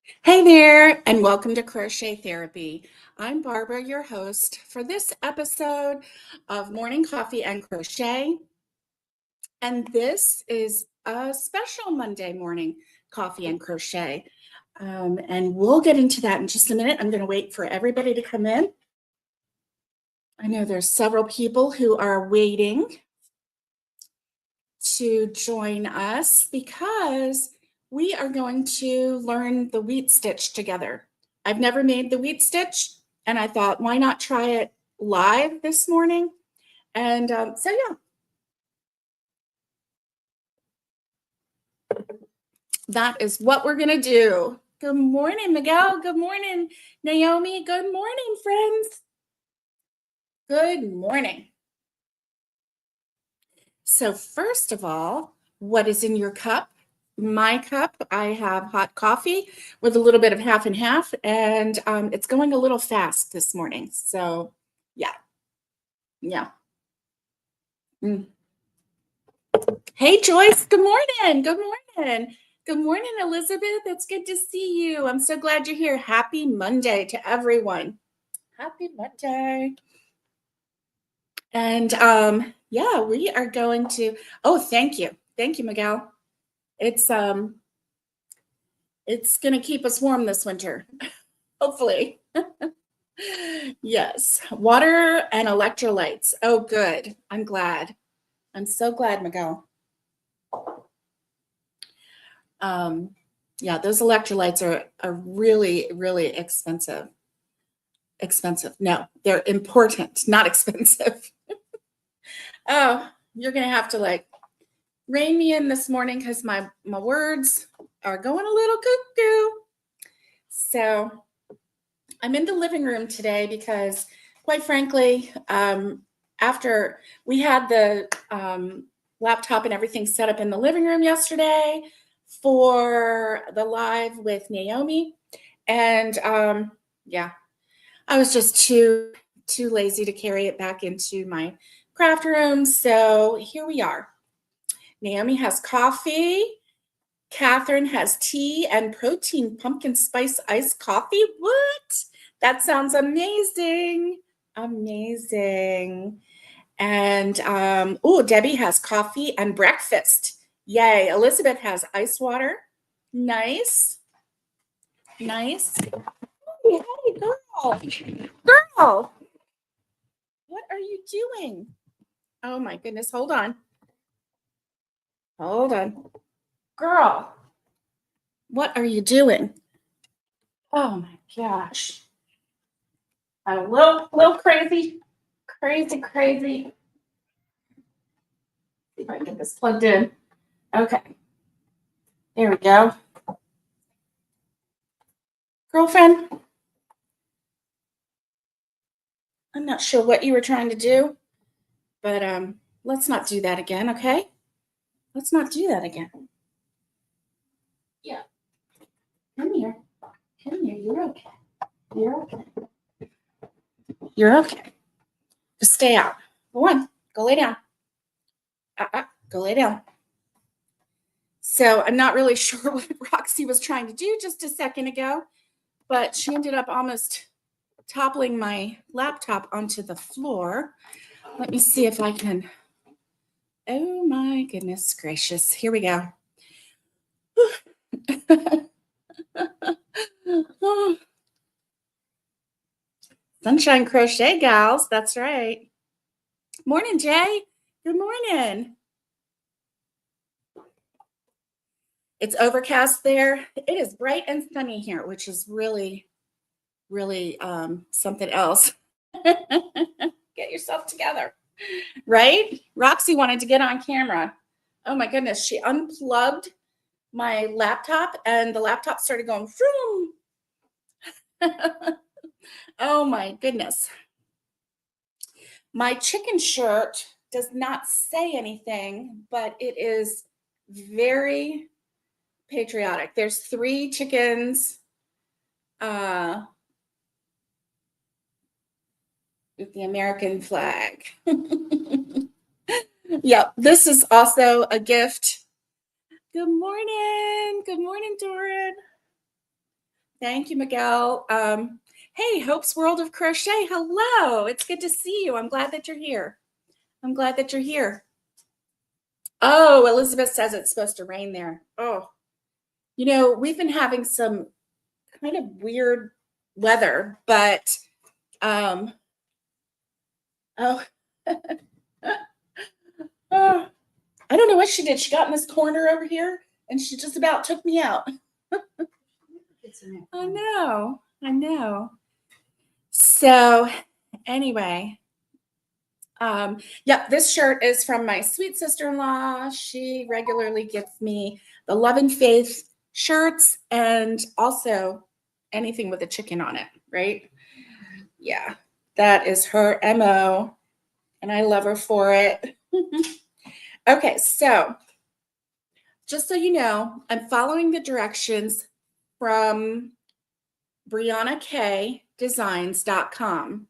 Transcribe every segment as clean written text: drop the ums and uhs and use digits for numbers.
Hey there, and welcome to Crochet Therapy. I'm Barbara, your host for this episode of Morning Coffee and Crochet. And this is a special Monday morning coffee and crochet. And we'll get into that in just a minute. I'm going to wait for everybody to come in. I know there's several people who are waiting to join us because we are going to learn the wheat stitch together. I've never made the wheat stitch, and I thought, why not try it live this morning? And yeah, that is what we're going to do. Good morning, Miguel. Good morning, Naomi. Good morning, friends. Good morning. So first of all, what is in your cup? My cup, I have hot coffee with a little bit of half and half, and it's going a little fast this morning. So yeah. Mm. Hey, Joyce. Good morning. Good morning. Good morning, Elizabeth. It's good to see you. I'm so glad you're here. Happy Monday to everyone. Happy Monday. And yeah, we are going to, oh, thank you. Thank you, Miguel. It's going to keep us warm this winter, hopefully. Yes, water and electrolytes. Oh, good. I'm glad. I'm so glad, Miguel. Yeah, those electrolytes are really, really expensive. Expensive. No, they're important, not expensive. Oh, you're going to have to like rein me in this morning because my words are going a little cuckoo. So I'm in the living room today because, quite frankly, after we had the laptop and everything set up in the living room yesterday for the live with Naomi, and yeah, I was just too lazy to carry it back into my craft room. So here we are. Naomi has coffee. Catherine has tea and protein pumpkin spice iced coffee. What? That sounds amazing. Amazing. And oh, Debbie has coffee and breakfast. Yay. Elizabeth has ice water. Nice. Nice. Hey, girl. Girl. What are you doing? Oh my goodness. Hold on. Hold on. Girl. What are you doing? Oh my gosh. I'm a little crazy. Crazy. See if I can get this plugged in. Okay. There we go. Girlfriend, I'm not sure what you were trying to do, but let's not do that again, okay? Let's not do that again. Yeah. Come here. Come here. You're okay. You're okay. You're okay. Just stay out. Go on. Go lay down. Go lay down. So I'm not really sure what Roxy was trying to do just a second ago, but she ended up almost toppling my laptop onto the floor. Let me see if I can. Oh my goodness gracious. Here we go. Sunshine Crochet Gals. That's right. Morning, Jay. Good morning. It's overcast there. It is bright and sunny here, which is really, really something else. Get yourself together, right? Roxy wanted to get on camera. Oh my goodness. She unplugged my laptop and the laptop started going vroom. Oh my goodness. My chicken shirt does not say anything, but it is very patriotic. There's 3 chickens with the American flag. Yep, this is also a gift. Good morning. Good morning, Doran. Thank you, Miguel. Hey, Hope's World of Crochet. Hello. It's good to see you. I'm glad that you're here. I'm glad that you're here. Oh, Elizabeth says it's supposed to rain there. Oh, you know, we've been having some kind of weird weather, but oh, oh, I don't know what she did. She got in this corner over here and she just about took me out. I know. I know. So anyway, yep, this shirt is from my sweet sister-in-law. She regularly gives me the Love and Faith shirts and also anything with a chicken on it, right? Yeah, that is her MO, and I love her for it. Okay, so just so you know, I'm following the directions from BriannaKDesigns.com.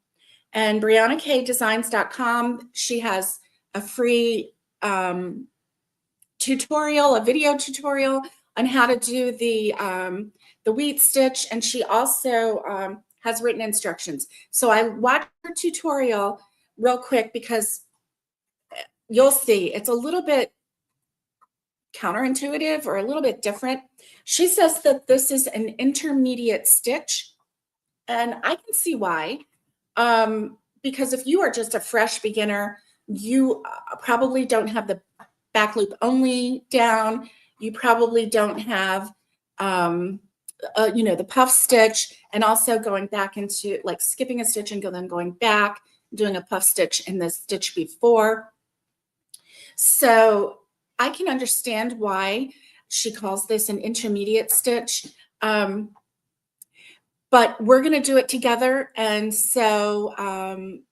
And BriannaKDesigns.com, she has a free tutorial, a video tutorial on how to do the wheat stitch, and she also has written instructions. So I watched her tutorial real quick because you'll see it's a little bit counterintuitive or a little bit different. She says that this is an intermediate stitch, and I can see why. Because if you are just a fresh beginner, you probably don't have the back loop only down. You probably don't have, the puff stitch, and also going back into like skipping a stitch and then going back, doing a puff stitch in the stitch before. So I can understand why she calls this an intermediate stitch. But we're going to do it together. And so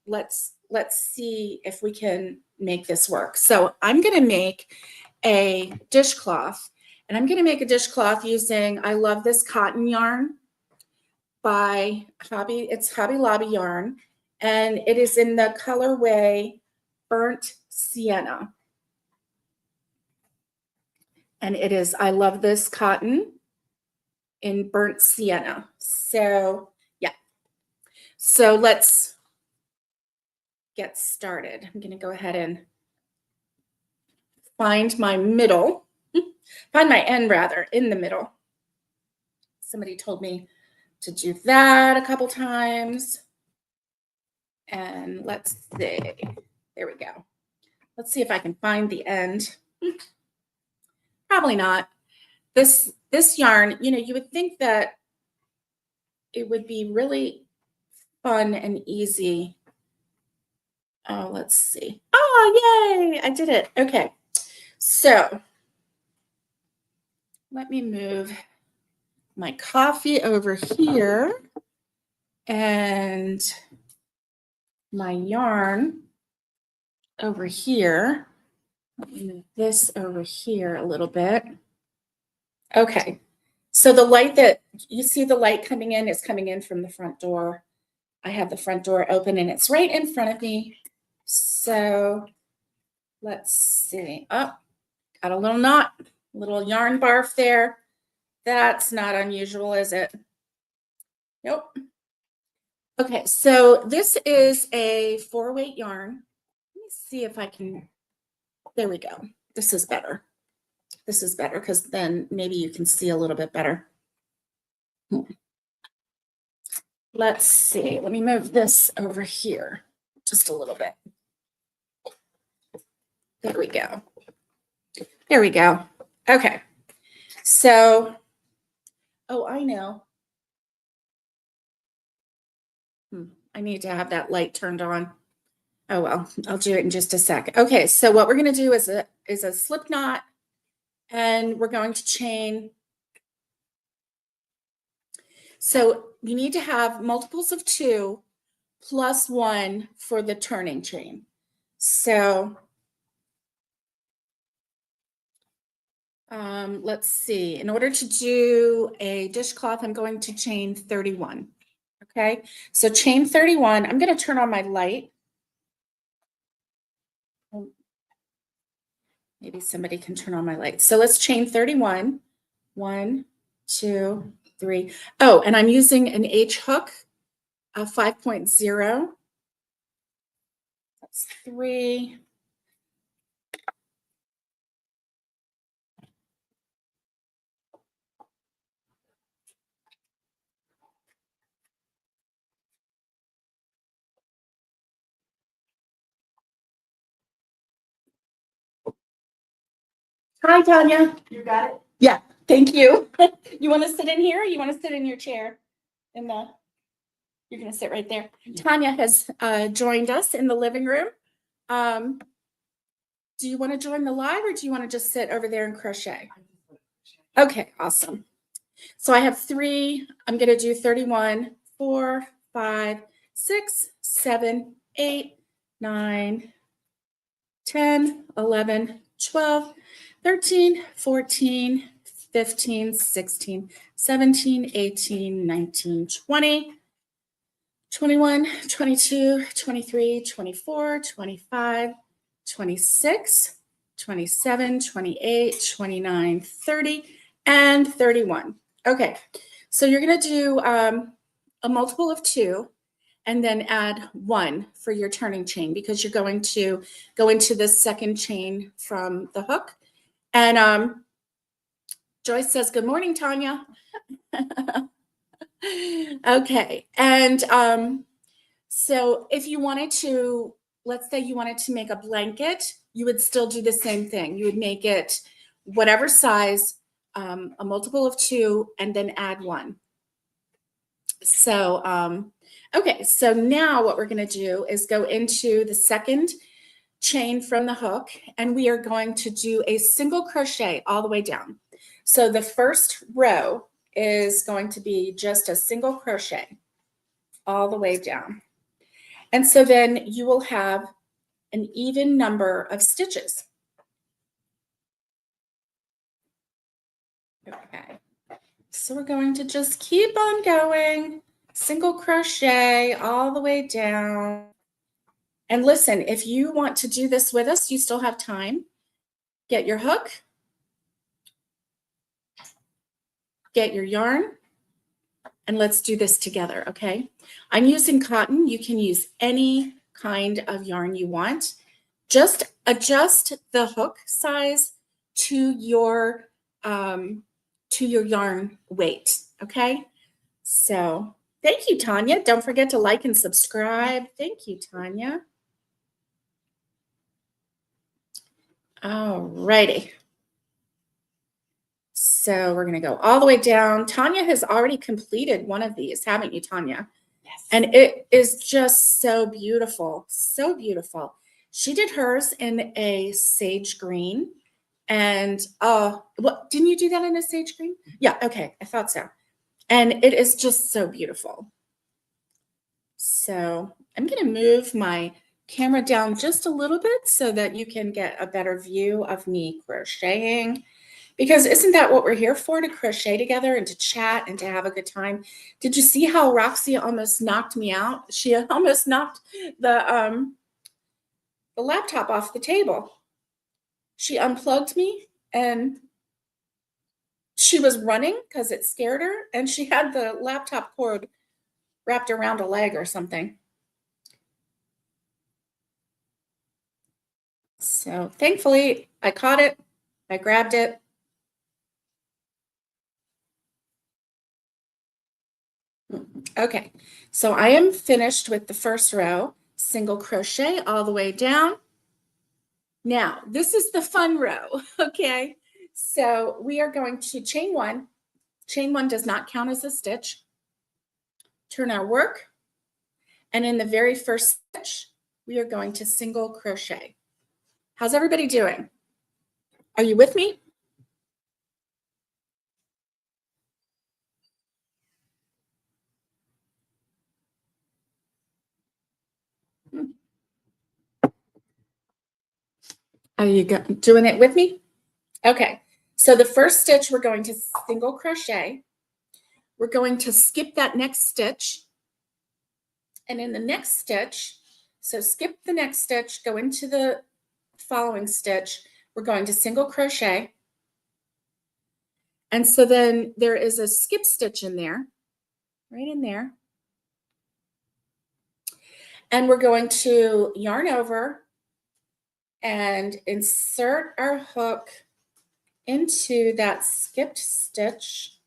let's see if we can make this work. So I'm going to make a dishcloth, and I'm going to make a dishcloth using, I love this cotton yarn by it's Hobby Lobby yarn, and it is in the colorway Burnt Sienna. And it is, I love this cotton in Burnt Sienna. So yeah, so let's get started. I'm going to go ahead and find my middle, find my end rather, in the middle. Somebody told me to do that a couple times. And let's see, there we go. Let's see if I can find the end. Probably not. This yarn, you know, you would think that it would be really fun and easy. Oh, let's see. Oh, yay, I did it. Okay, so let me move my coffee over here and my yarn over here. Let me move this over here a little bit. Okay, so the light that you see, the light coming in is coming in from the front door. I have the front door open and it's right in front of me. So let's see. Oh, got a little knot, little yarn barf there. That's not unusual, is it? Nope. Okay, so this is a 4-weight yarn. Let me see if I can, there we go. This is better. This is better because then maybe you can see a little bit better. Let's see, let me move this over here just a little bit. There we go. There we go. Okay, so, oh, I know. I need to have that light turned on. Oh, well, I'll do it in just a sec. Okay, so what we're going to do is a slip knot, and we're going to chain. So you need to have multiples of 2 plus 1 for the turning chain. So let's see. In order to do a dishcloth, I'm going to chain 31. Okay, so chain 31. I'm going to turn on my light. Maybe somebody can turn on my light. So let's chain 31. 1, 2, 3. Oh, and I'm using an H hook, a 5.0. That's 3. Hi, Tanya. You got it? Yeah, thank you. You want to sit in here or you want to sit in your chair? You're going to sit right there. Tanya has joined us in the living room. Do you want to join the live or do you want to just sit over there and crochet? Okay, awesome. So I have 3. I'm going to do 31, 4, 5, 6, 7, 8, 9, 10, 11, 12, 13, 14, 15, 16, 17, 18, 19, 20, 21, 22, 23, 24, 25, 26, 27, 28, 29, 30, and 31. Okay, so you're going to do a multiple of 2 and then add 1 for your turning chain because you're going to go into the second chain from the hook. And Joyce says, good morning, Tanya. Okay, and so if you wanted to, let's say you wanted to make a blanket, you would still do the same thing. You would make it whatever size, a multiple of 2, and then add 1. So, okay, so now what we're going to do is go into the second chain from the hook, and we are going to do a single crochet all the way down. So the first row is going to be just a single crochet all the way down. And so then you will have an even number of stitches. Okay, so we're going to just keep on going, single crochet all the way down. And listen, if you want to do this with us, you still have time. Get your hook, get your yarn, and let's do this together, okay? I'm using cotton. You can use any kind of yarn you want. Just adjust the hook size to your yarn weight, okay? So thank you, Tanya. Don't forget to like and subscribe. Thank you, Tanya. All righty. So we're going to go all the way down. Tanya has already completed one of these, haven't you, Tanya? Yes. And it is just so beautiful, so beautiful. She did hers in a sage green. And what, didn't you do that in a sage green? Yeah, okay, I thought so. And it is just so beautiful. So I'm going to move my camera down just a little bit so that you can get a better view of me crocheting. Because isn't that what we're here for, to crochet together and to chat and to have a good time? Did you see how Roxy almost knocked me out? She almost knocked the laptop off the table. She unplugged me and she was running because it scared her, and she had the laptop cord wrapped around a leg or something. So thankfully, I caught it, I grabbed it. Okay, so I am finished with the first row, single crochet all the way down. Now, this is the fun row, okay? So we are going to chain 1. Chain 1 does not count as a stitch. Turn our work, and in the very first stitch, we are going to single crochet. How's everybody doing? Are you with me? Are you doing it with me? Okay, so the first stitch, we're going to single crochet. We're going to skip that next stitch. And in the next stitch, so skip the next stitch, go into the following stitch. We're going to single crochet. And so then there is a skip stitch in there, right in there. And we're going to yarn over and insert our hook into that skipped stitch.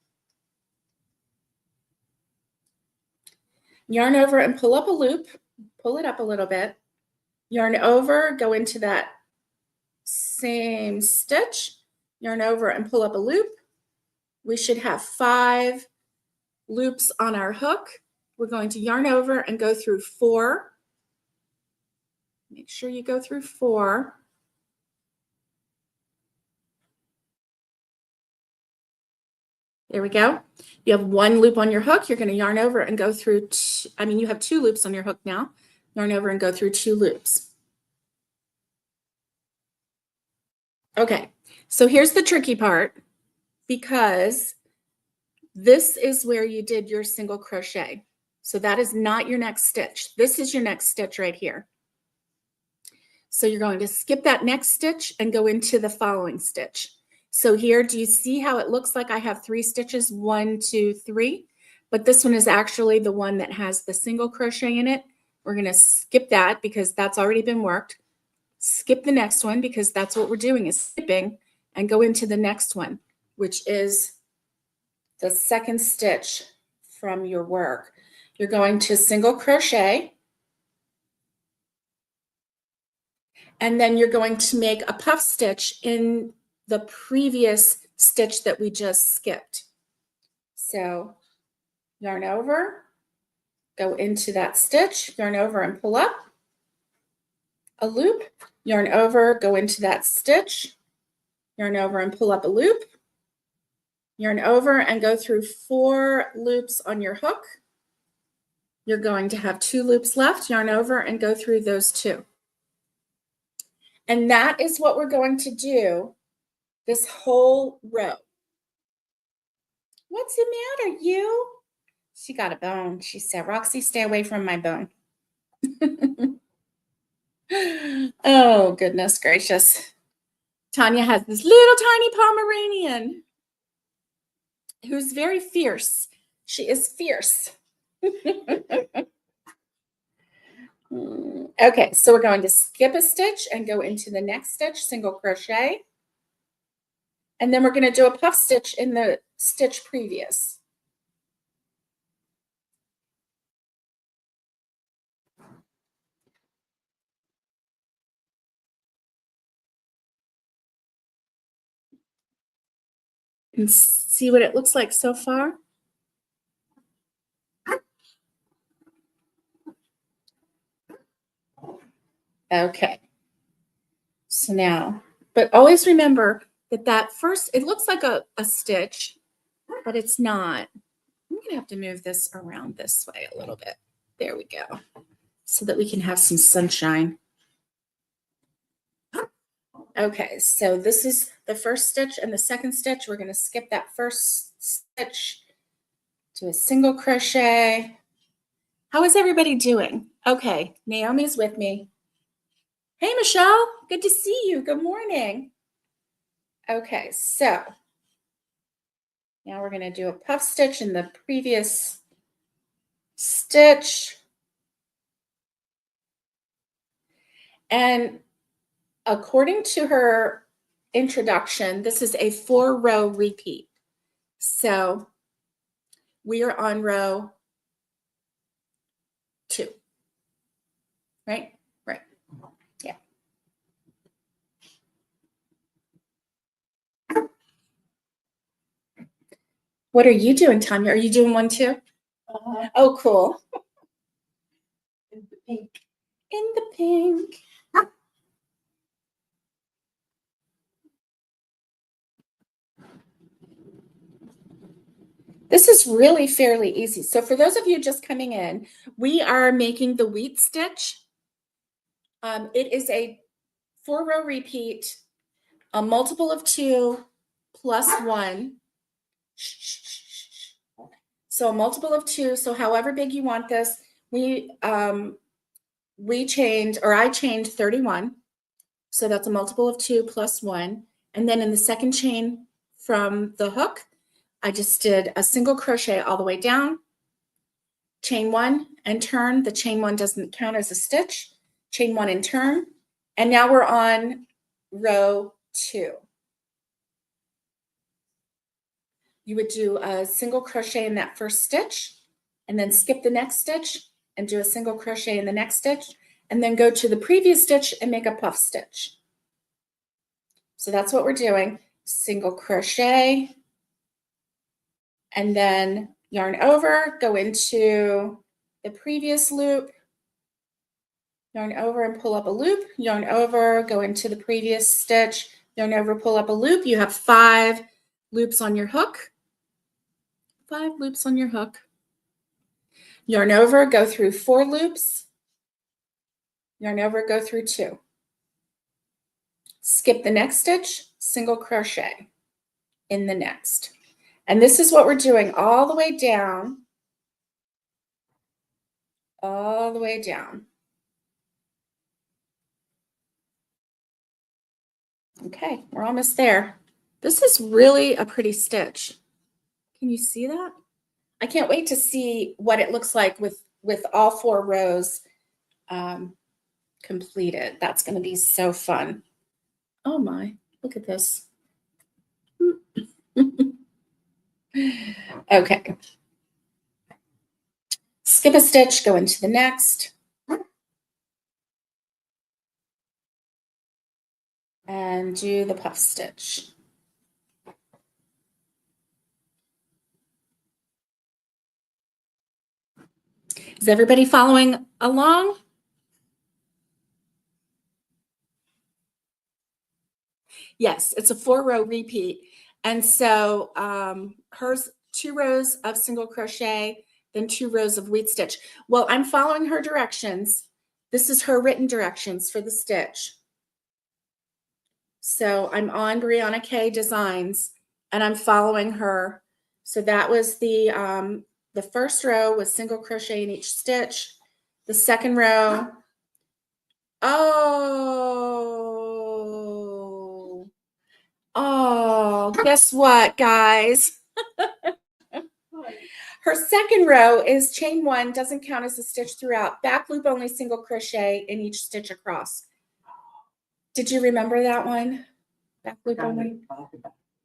Yarn over and pull up a loop, pull it up a little bit. Yarn over, go into that same stitch, yarn over and pull up a loop. We should have 5 loops on our hook. We're going to yarn over and go through 4. Make sure you go through 4. There we go. You have 1 loop on your hook. You're going to yarn over and go through, you have 2 loops on your hook now. Yarn over and go through 2 loops. Okay, so here's the tricky part, because this is where you did your single crochet. So that is not your next stitch. This is your next stitch right here. So you're going to skip that next stitch and go into the following stitch. So here, do you see how it looks like I have 3 stitches? 1, 2, 3. But this one is actually the one that has the single crochet in it. We're going to skip that because that's already been worked. Skip the next one because that's what we're doing, is skipping, and go into the next one, which is the second stitch from your work. You're going to single crochet, and then you're going to make a puff stitch in the previous stitch that we just skipped. So yarn over, go into that stitch, yarn over and pull up a loop, yarn over, go into that stitch, yarn over and pull up a loop, yarn over and go through 4 loops on your hook. You're going to have 2 loops left, yarn over and go through those 2. And that is what we're going to do this whole row. What's the matter, you? She got a bone. She said, Roxy, stay away from my bone. Oh, goodness gracious. Tanya has this little tiny Pomeranian who's very fierce. She is fierce. Okay, so we're going to skip a stitch and go into the next stitch, single crochet. And then we're going to do a puff stitch in the stitch previous. And see what it looks like so far. Okay. So now, but always remember that first, it looks like a stitch, but it's not. I'm going to have to move this around this way a little bit. There we go. So that we can have some sunshine. Okay, so this is the first stitch and the second stitch. We're going to skip that first stitch, do a single crochet. How is everybody doing? Okay, Naomi's with me. Hey, Michelle, good to see you. Good morning. Okay, so now we're going to do a puff stitch in the previous stitch. And according to her introduction, this is a 4-row repeat. So we are on row 2, right? Right. Yeah. What are you doing, Tanya? Are you doing one too? Oh, cool. In the pink. In the pink. This is really fairly easy. So for those of you just coming in, we are making the wheat stitch. It is a 4-row repeat, a multiple of 2 plus 1. So a multiple of 2. So however big you want this, I chained 31. So that's a multiple of 2 plus 1. And then in the second chain from the hook, I just did a single crochet all the way down, chain one and turn. The chain one doesn't count as a stitch. Chain one and turn. And now we're on row 2. You would do a single crochet in that first stitch and then skip the next stitch and do a single crochet in the next stitch and then go to the previous stitch and make a puff stitch. So that's what we're doing. Single crochet and then yarn over, go into the previous loop, yarn over and pull up a loop, yarn over, go into the previous stitch, yarn over, pull up a loop. You have 5 loops on your hook. 5 loops on your hook. Yarn over, go through 4 loops. Yarn over, go through 2. Skip the next stitch, single crochet in the next. And this is what we're doing all the way down. All the way down. Okay, we're almost there. This is really a pretty stitch. Can you see that? I can't wait to see what it looks like with all 4 rows completed. That's going to be so fun. Oh my, look at this. Okay. Skip a stitch, go into the next. And do the puff stitch. Is everybody following along? Yes, it's a 4-row repeat. And so hers 2 rows of single crochet, then 2 rows of wheat stitch. Well, I'm following her directions. This is her written directions for the stitch. So I'm on Brianna K Designs and I'm following her. So that was the first row was single crochet in each stitch. The second row, oh, guess what, guys? Her second row is chain 1, doesn't count as a stitch throughout. Back loop only, single crochet in each stitch across. Did you remember that one? Back loop only.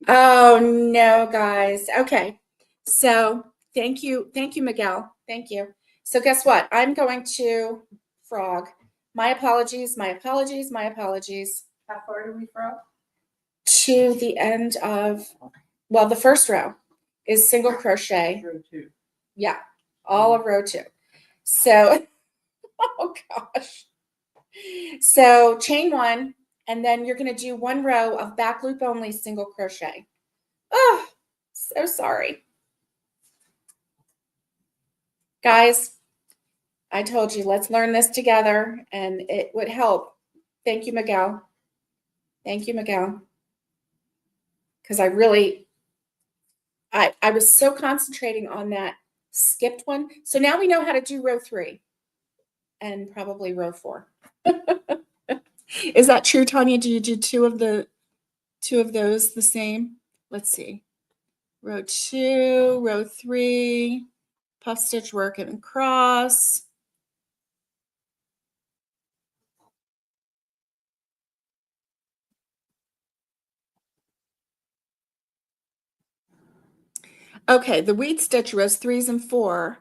Oh no, guys. Okay. So thank you, Miguel. Thank you. So guess what? I'm going to frog. My apologies, my apologies, my apologies. How far do we frog? To the end of, well, the first row is single crochet. Row 2. Yeah, all of row 2. So, oh gosh. So chain 1, and then you're going to do 1 row of back loop only single crochet. Oh, so sorry. Guys, I told you, let's learn this together and it would help. Thank you, Miguel. Thank you, Miguel. Because I was so concentrating on that skipped one. So now we know how to do row 3 and probably row 4. Is that true, Tanya? Do you do 2 of those the same? Let's see. Row 2, row 3, puff stitch work and cross. Okay, the wheat stitch rows 3s and 4.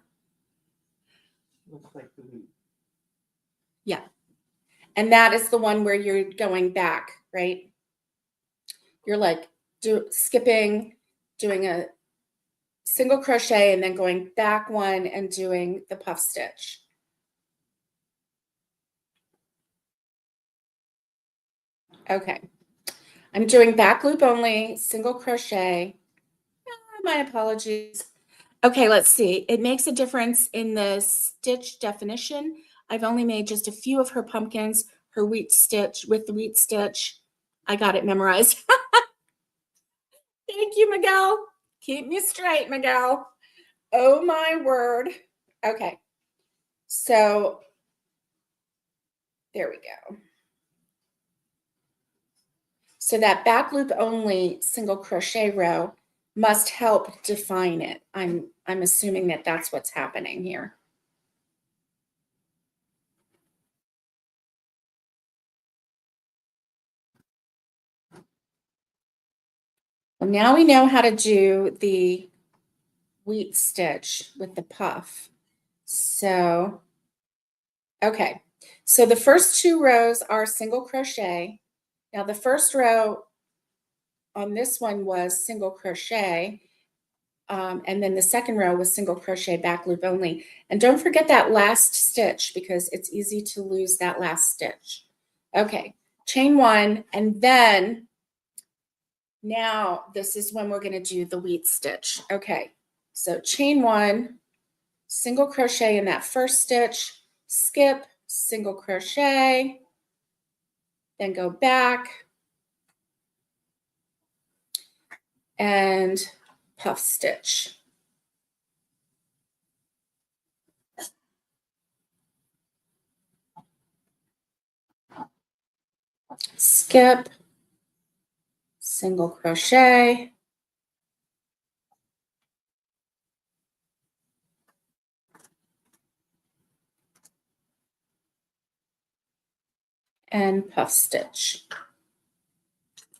Looks like the wheat. Yeah. And that is the one where you're going back, right? You're like skipping, doing a single crochet and then going back 1 and doing the puff stitch. Okay. I'm doing back loop only, single crochet. My apologies. Okay, let's see. It makes a difference in the stitch definition. I've only made just a few of her pumpkins, her wheat stitch with the wheat stitch. I got it memorized. Thank you, Miguel. Keep me straight, Miguel. Oh my word. Okay. So there we go. So that back loop only single crochet row must help define it. I'm assuming that that's what's happening here. Well, now we know how to do the wheat stitch with the puff. So, okay. So the first 2 rows are single crochet. Now the first row on this one was single crochet. And then the second row was single crochet back loop only. And don't forget that last stitch because it's easy to lose that last stitch. Okay, chain 1, and then now this is when we're going to do the wheat stitch. Okay, so chain 1, single crochet in that first stitch, skip, single crochet, then go back and puff stitch. Skip, single crochet, and puff stitch.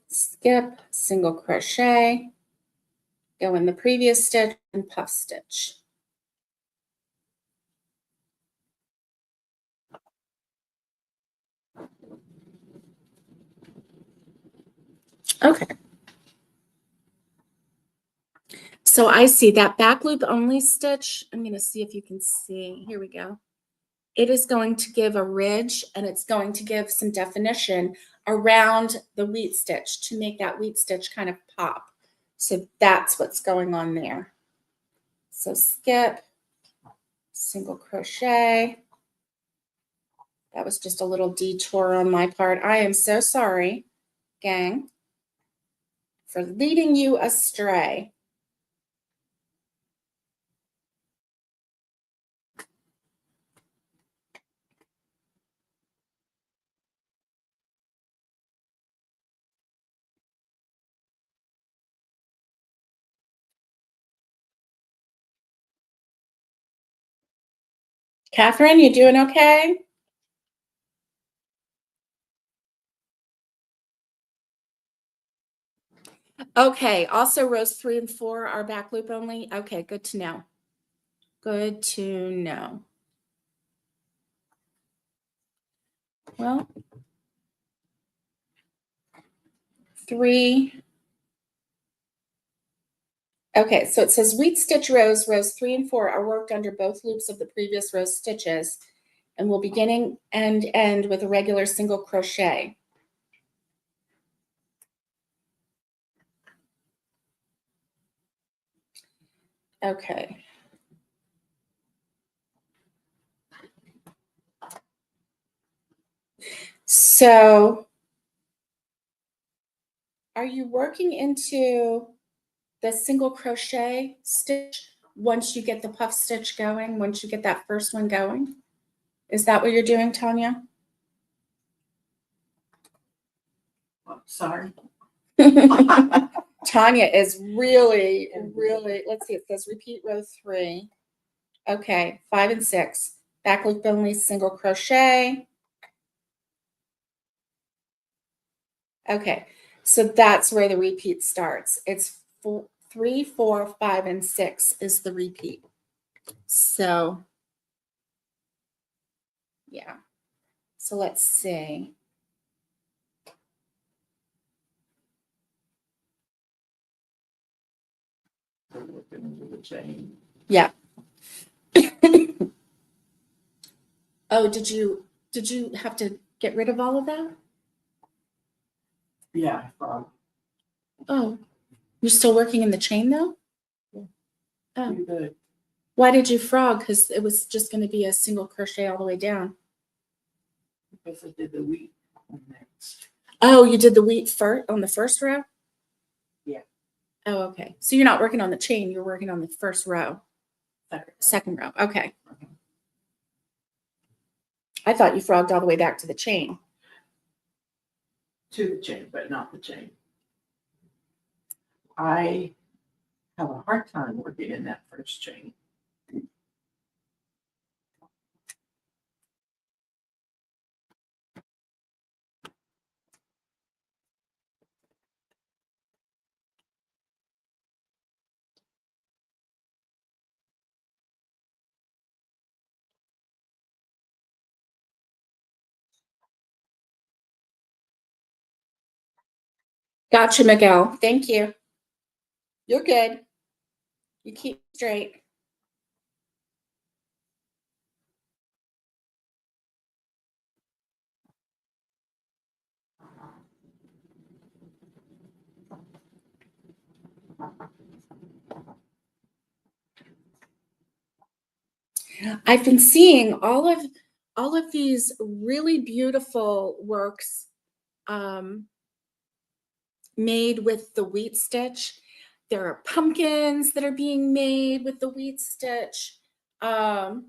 Skip, single crochet, go in the previous stitch and puff stitch. Okay. So I see that back loop only stitch. I'm going to see if you can see. Here we go. It is going to give a ridge and it's going to give some definition around the wheat stitch to make that wheat stitch kind of pop. So that's what's going on there. So skip, single crochet. That was just a little detour on my part. I am so sorry, gang, for leading you astray. Catherine, you doing okay? Okay, also rows 3 and 4 are back loop only. Okay, good to know. Good to know. Well, 3. Okay, so it says wheat stitch rows 3 and 4 are worked under both loops of the previous row stitches and will beginning and end with a regular single crochet. Okay. So are you working into the single crochet stitch once you get the puff stitch going, once you get that first one going? Is that what you're doing, Tanya? Oh, sorry. Tanya is really, let's see, it says repeat row 3. Okay, 5 and 6. Back loop only, single crochet. Okay, so that's where the repeat starts. It's 3, 4, 5, and 6 is the repeat. So, yeah. So let's see. We're looking into the chain. Yeah. Oh, did you have to get rid of all of that? Yeah, frog. Oh, you're still working in the chain though? Yeah. Oh, Pretty good. why did you frog? Because it was just going to be a single crochet all the way down. Because I did the wheat next. Oh, you did the wheat first on the first row? Yeah. Oh, okay. So you're not working on the chain, you're working on the first row, Second. second row. Okay. I thought you frogged all the way back to the chain. To the chain, but not the chain. I have a hard time working in that first chain. Gotcha, Miguel. Thank you. You're good. You keep straight. I've been seeing all of these really beautiful works made with the wheat stitch. There are pumpkins that are being made with the wheat stitch. Oh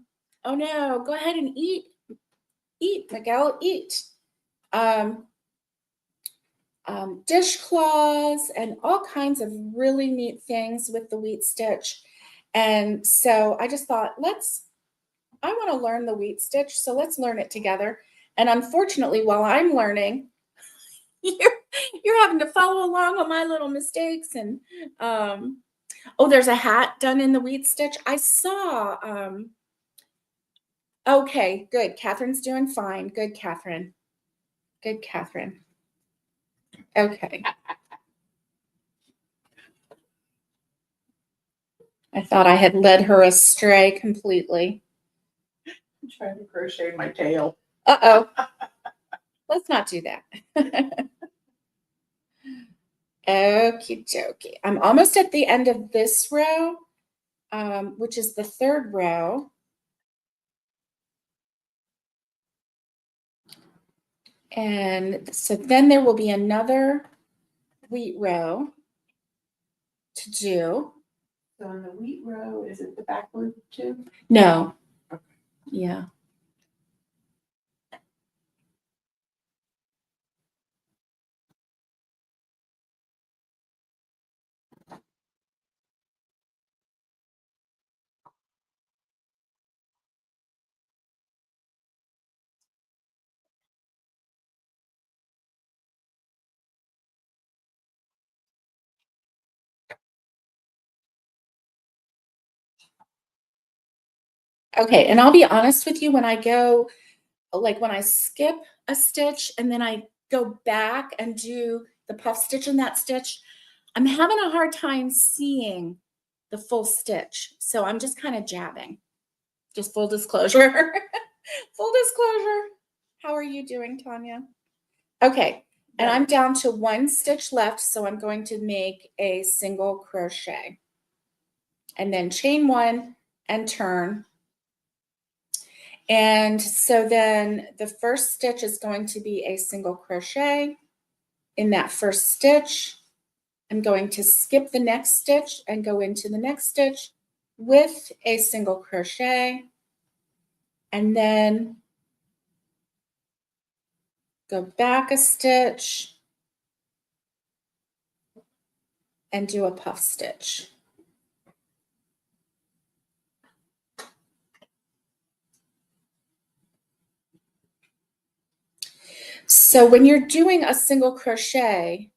no, go ahead and eat. Eat, Miguel, eat. Dishcloths and all kinds of really neat things with the wheat stitch. And so I just thought, I want to learn the wheat stitch, so let's learn it together. And unfortunately, while I'm learning, you're having to follow along on my little mistakes. And oh, there's a hat done in the wheat stitch. I saw. Okay, good. Catherine's doing fine. Good, Catherine. Good, Catherine. Okay. I thought I had led her astray completely. I'm trying to crochet my tail. Uh-oh. Let's not do that. Okie dokie. I'm almost at the end of this row, which is the third row. And so then there will be another wheat row to do. So in the wheat row, is it the back loop too? No. Okay. Yeah. Okay, and I'll be honest with you, when I go, like when I skip a stitch and then I go back and do the puff stitch in that stitch, I'm having a hard time seeing the full stitch. So I'm just kind of jabbing. Just full disclosure. Full disclosure. How are you doing, Tanya? Okay, and I'm down to one stitch left, so I'm going to make a single crochet. And then chain one and turn. And so then the first stitch is going to be a single crochet. In that first stitch, I'm going to skip the next stitch and go into the next stitch with a single crochet, and then go back a stitch and do a puff stitch. So when you're doing a single crochet,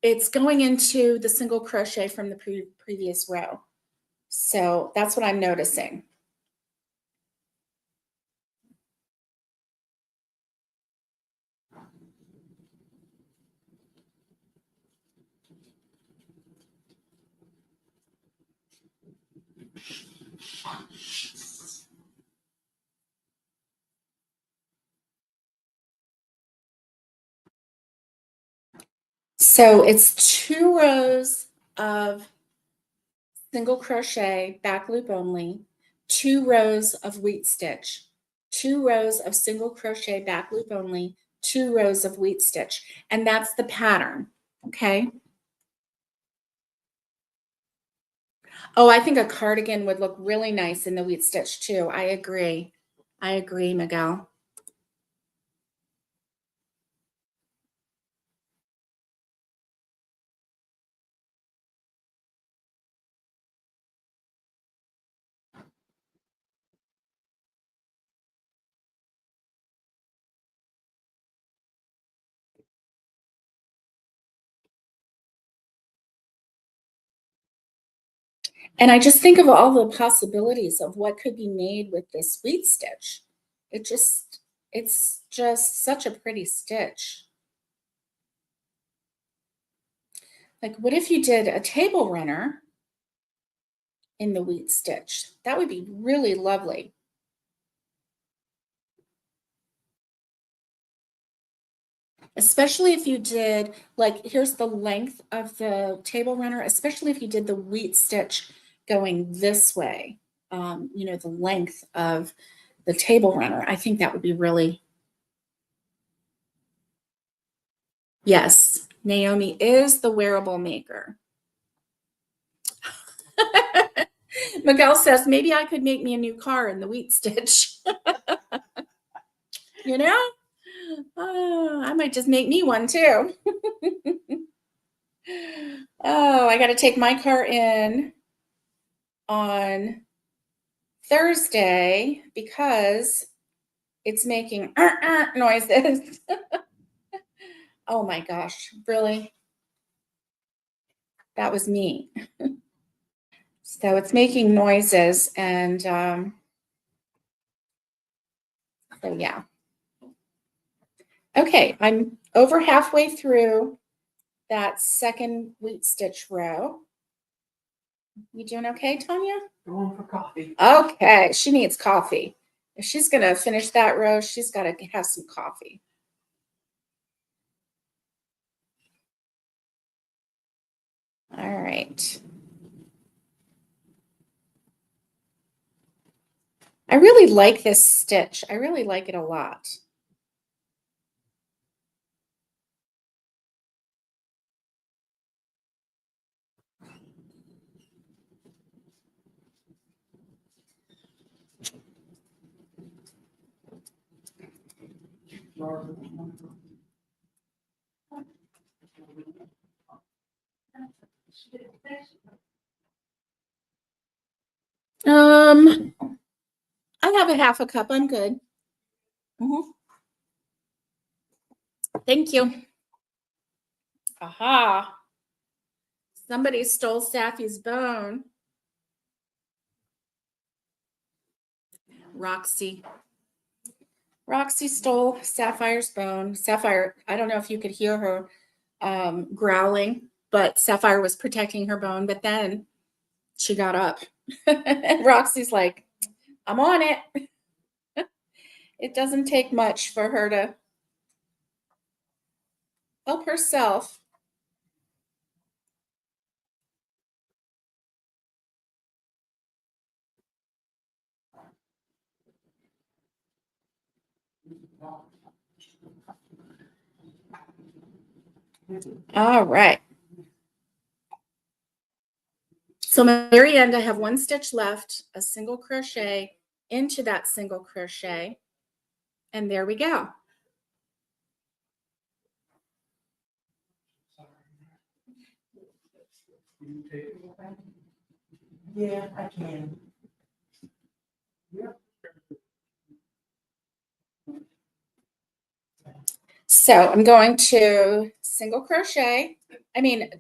it's going into the single crochet from the previous row. So that's what I'm noticing. So it's 2 rows of single crochet, back loop only, 2 rows of wheat stitch, 2 rows of single crochet, back loop only, 2 rows of wheat stitch. And that's the pattern, okay? Oh, I think a cardigan would look really nice in the wheat stitch too. I agree. I agree, Miguel. And I just think of all the possibilities of what could be made with this wheat stitch. It's just such a pretty stitch. Like, what if you did a table runner in the wheat stitch? That would be really lovely. Especially if you did, like, here's the length of the table runner, especially if you did the wheat stitch going this way, you know, the length of the table runner. I think that would be really, yes, Naomi is the wearable maker. Miguel says, maybe I could make me a new car in the wheat stitch. You know? Oh, I might just make me one too. Oh, I got to take my car in on Thursday because it's making noises. Oh my gosh, really? That was me. So it's making noises, and so yeah. Okay, I'm over halfway through that second wheat stitch row. You doing okay, Tanya? Going for coffee. Okay, she needs coffee. If she's gonna finish that row, she's got to have some coffee. All right. I really like this stitch. I really like it a lot. I have a half a cup. I'm good. Thank you. Aha. Somebody stole Safi's bone. Roxy. Roxy stole Sapphire's bone. Sapphire, I don't know if you could hear her growling, but Sapphire was protecting her bone, but then she got up. And Roxy's like, I'm on it. It doesn't take much for her to help herself. All right. So my very end, I have one stitch left, a single crochet into that single crochet, and there we go. Yeah, I can. So I'm going to single crochet,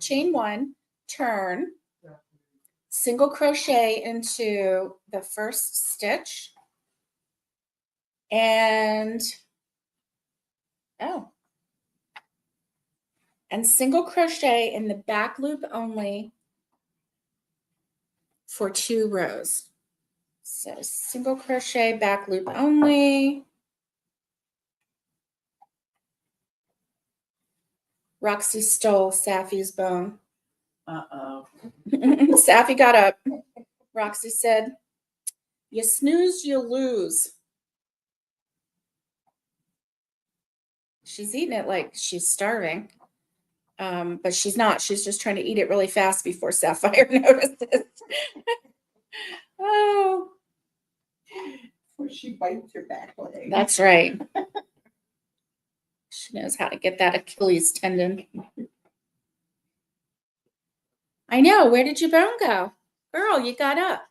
chain one, turn, single crochet into the first stitch, and single crochet in the back loop only for 2 rows. So single crochet, back loop only. Roxy stole Safi's bone. Uh-oh. Safi got up. Roxy said, you snooze, you lose. She's eating it like she's starving. But she's not. She's just trying to eat it really fast before Sapphire notices. Oh. Before she bites her back leg. That's right. She knows how to get that Achilles tendon. I know. Where did your bone go? Girl, you got up.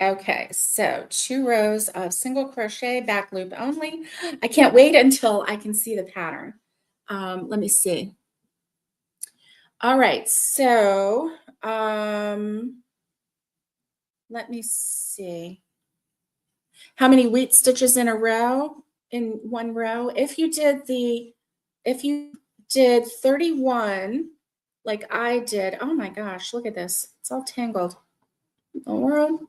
Okay, so 2 rows of single crochet, back loop only. I can't wait until I can see the pattern. Let me see. All right, so let me see. How many wheat stitches in a row, in one row? If you did 31, like I did, oh my gosh, look at this. It's all tangled. In the world.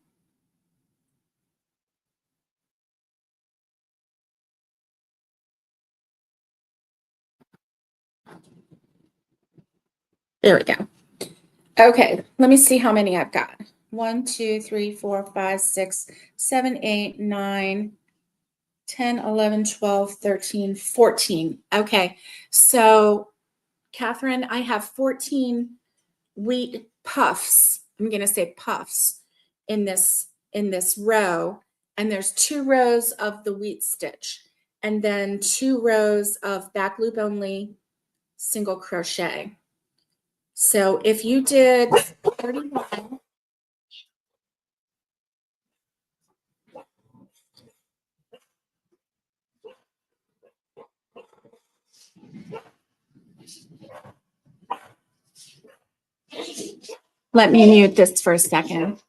There we go. Okay, let me see how many I've got. 1, 2, 3, 4, 5, 6, 7, 8, 9, 10, 11, 12, 13, 14. Okay, so Catherine, I have 14 wheat puffs. I'm going to say puffs in this row, and there's 2 rows of the wheat stitch, and then 2 rows of back loop only single crochet. So if you did 31, let me mute this for a second.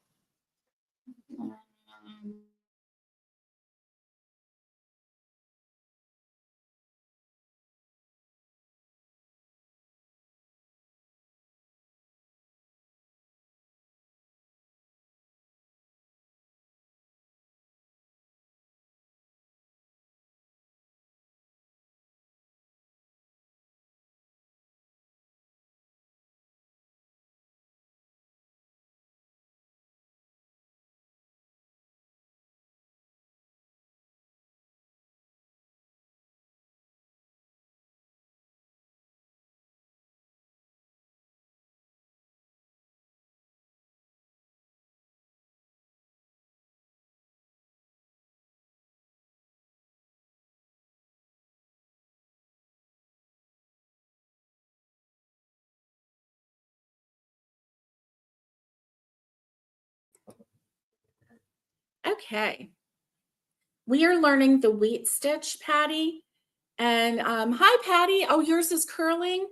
Okay. We are learning the wheat stitch, Patty. And hi, Patty. Oh, yours is curling?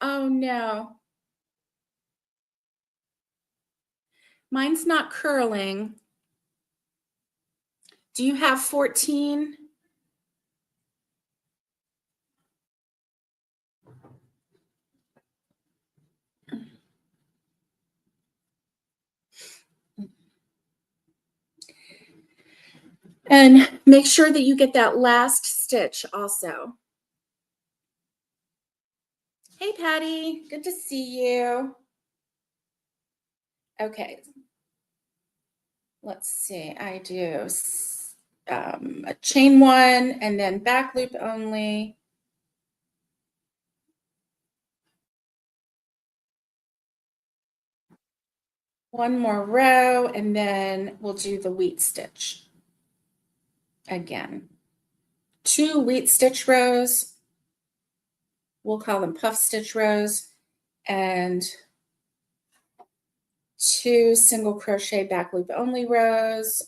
Oh, no. Mine's not curling. Do you have 14? And make sure that you get that last stitch also. Hey, Patty. Good to see you. Okay. Let's see. I do a chain 1 and then back loop only. One more row, and then we'll do the wheat stitch again. 2 wheat stitch rows. We'll call them puff stitch rows, and 2 single crochet back loop only rows.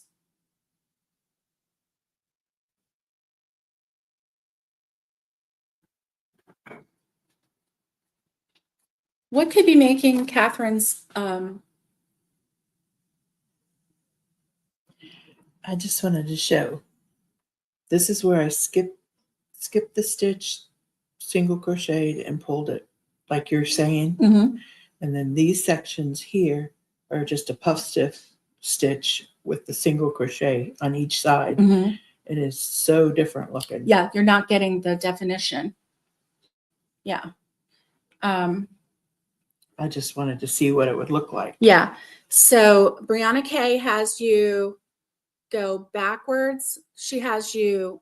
What could be making Catherine's I just wanted to show. This is where I skipped the stitch, single crocheted, and pulled it, like you're saying. mhm. And then these sections here are just a puff stitch with the single crochet on each side. Mhm. It is so different looking. Yeah, you're not getting the definition. Yeah. I just wanted to see what it would look like. Yeah. So Brianna Kay has you go backwards. She has you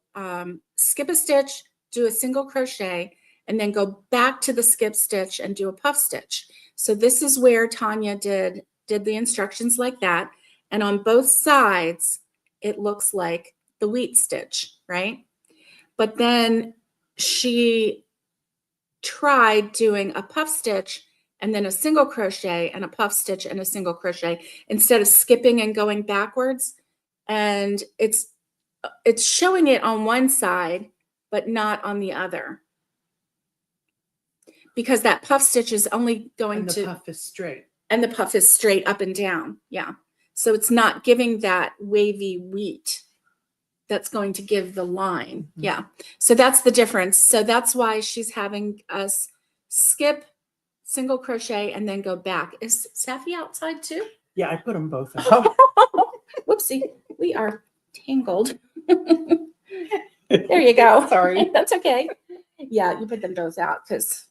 skip a stitch, do a single crochet, and then go back to the skip stitch and do a puff stitch. So this is where Tanya did the instructions like that. And on both sides, it looks like the wheat stitch, right? But then she tried doing a puff stitch and then a single crochet and a puff stitch and a single crochet instead of skipping and going backwards. And it's showing it on one side, but not on the other. because that puff stitch is only going And the to, puff is straight. and the puff is straight up and down. Yeah. So it's not giving that wavy wheat that's going to give the line. Mhm. Yeah. So that's the difference. So that's why she's having us skip, single crochet, and then go back. Is Safi outside too? Yeah, I put them both out. Whoopsie. We are tangled. There you go. Sorry. That's okay. Yeah, you put them both out because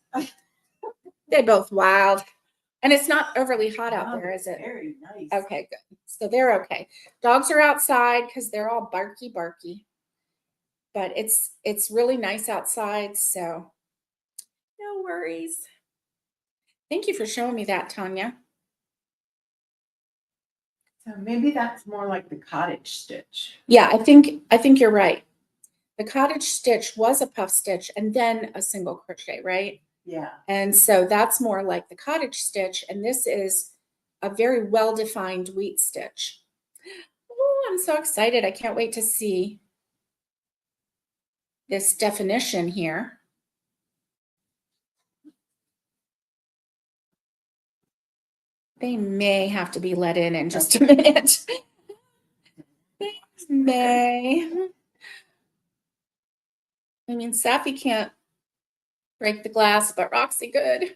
they're both wild. And it's not overly hot out there, is it? Very nice. Okay, good. So they're okay. Dogs are outside because they're all barky. But it's really nice outside, so no worries. Thank you for showing me that, Tanya. So maybe that's more like the cottage stitch. Yeah, I think you're right. The cottage stitch was a puff stitch and then a single crochet, right? Yeah. And so that's more like the cottage stitch, and this is a very well-defined wheat stitch. Oh, I'm so excited. I can't wait to see this definition here. They may have to be let in just a minute. Thanks, May. I mean, Safi can't break the glass, but Roxy could.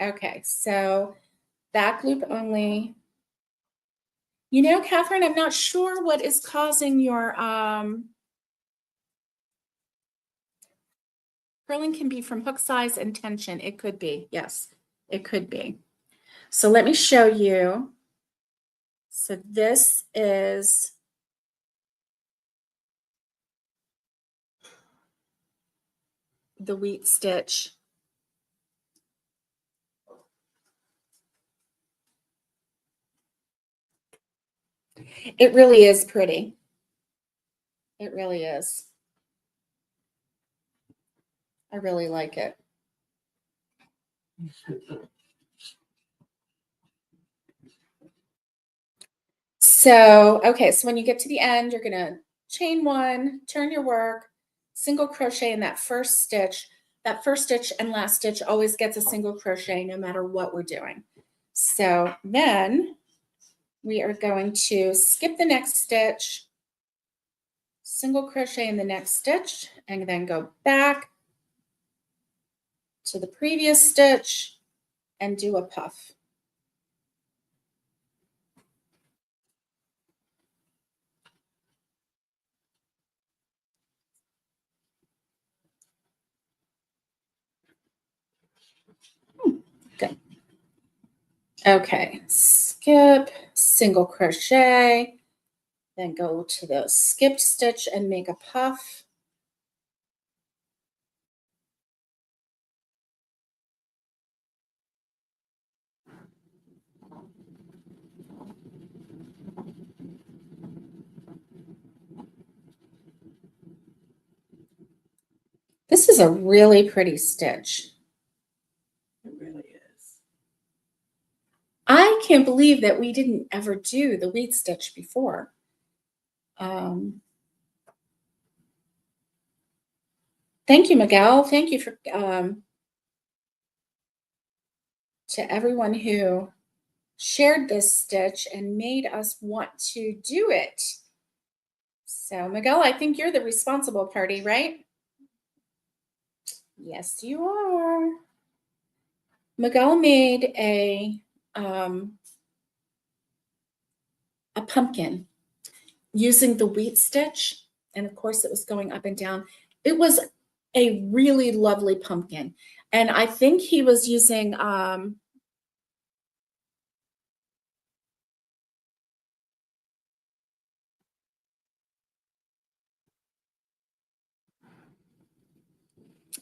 Okay, so back loop only. You know, Catherine, I'm not sure what is causing your purling can be from hook size and tension. It could be, yes, it could be. So let me show you. So this is the wheat stitch. It really is pretty. It really is. I really like it. So, okay, so when you get to the end, you're gonna chain one, turn your work, single crochet in that first stitch. That first stitch and last stitch always gets a single crochet no matter what we're doing. So then we are going to skip the next stitch, single crochet in the next stitch, and then go back to the previous stitch and do a puff. Good. Okay, skip, single crochet, then go to the skipped stitch and make a puff. This is a really pretty stitch. It really is. I can't believe that we didn't ever do the wheat stitch before. Thank you, Miguel. Thank you for to everyone who shared this stitch and made us want to do it. So Miguel, I think you're the responsible party, right? Yes, you are. Miguel made a pumpkin using the wheat stitch. And of course it was going up and down. It was a really lovely pumpkin. And I think he was using oh,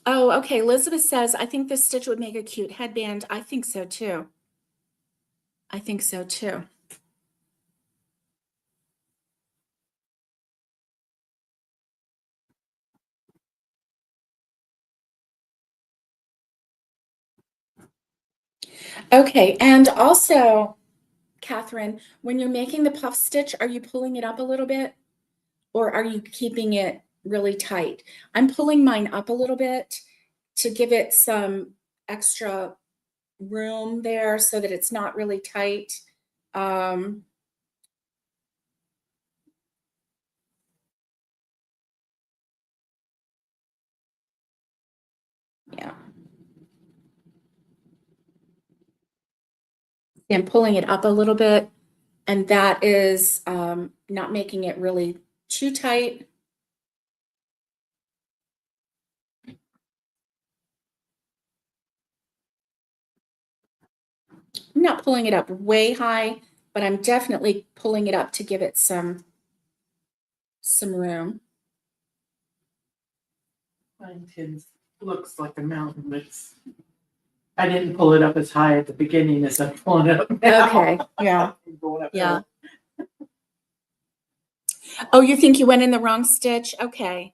okay. Elizabeth says, I think this stitch would make a cute headband. I think so too. I think so too. Okay, and also, Catherine, when you're making the puff stitch, are you pulling it up a little bit or are you keeping it really tight? I'm pulling mine up a little bit to give it some extra room there so that it's not really tight. Yeah. And pulling it up a little bit, and that is not making it really too tight. I'm not pulling it up way high, but I'm definitely pulling it up to give it some room. Mine looks like a mountain, but I didn't pull it up as high at the beginning as I'm pulling it up now. Okay, yeah. Going up Yeah. hill. Oh, you think you went in the wrong stitch? Okay.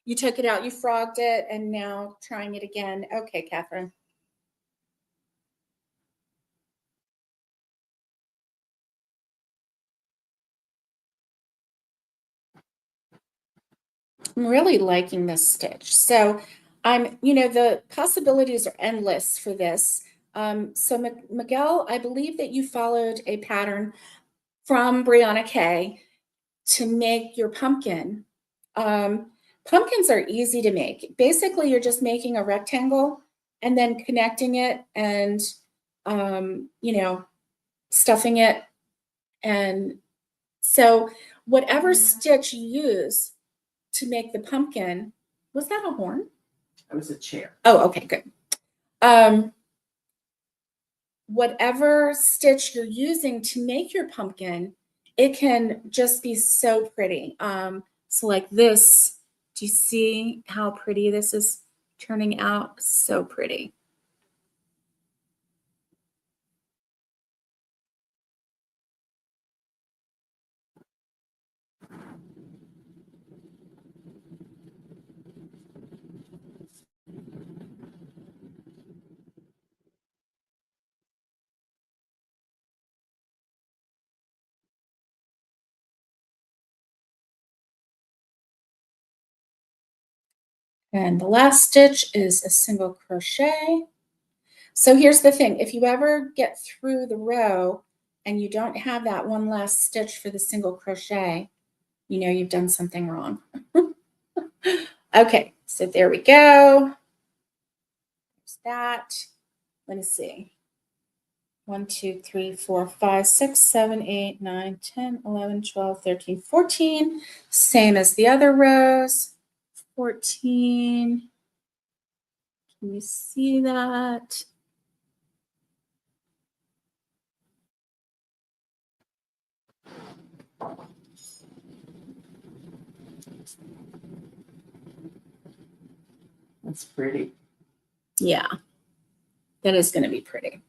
You took it out, you frogged it, and now trying it again. Okay, Catherine. I'm really liking this stitch. So the possibilities are endless for this. So Miguel, I believe that you followed a pattern from Brianna Kay to make your pumpkin. Pumpkins are easy to make. Basically, you're just making a rectangle and then connecting it and, stuffing it. And so whatever stitch you use to make the pumpkin, was that a horn? That was a chair. Oh, okay, good. Whatever stitch you're using to make your pumpkin, it can just be so pretty. So like this, do you see how pretty this is turning out? So pretty. And the last stitch is a single crochet. So here's the thing, if you ever get through the row and you don't have that one last stitch for the single crochet, you know you've done something wrong. Okay, so there we go. There's that. Let me see. 1, 2, 3, 4, 5, 6, 7, 8, 9, 10, 11, 12, 13, 14. Same as the other rows. 14. Can you see that? That's pretty. Yeah, that is going to be pretty.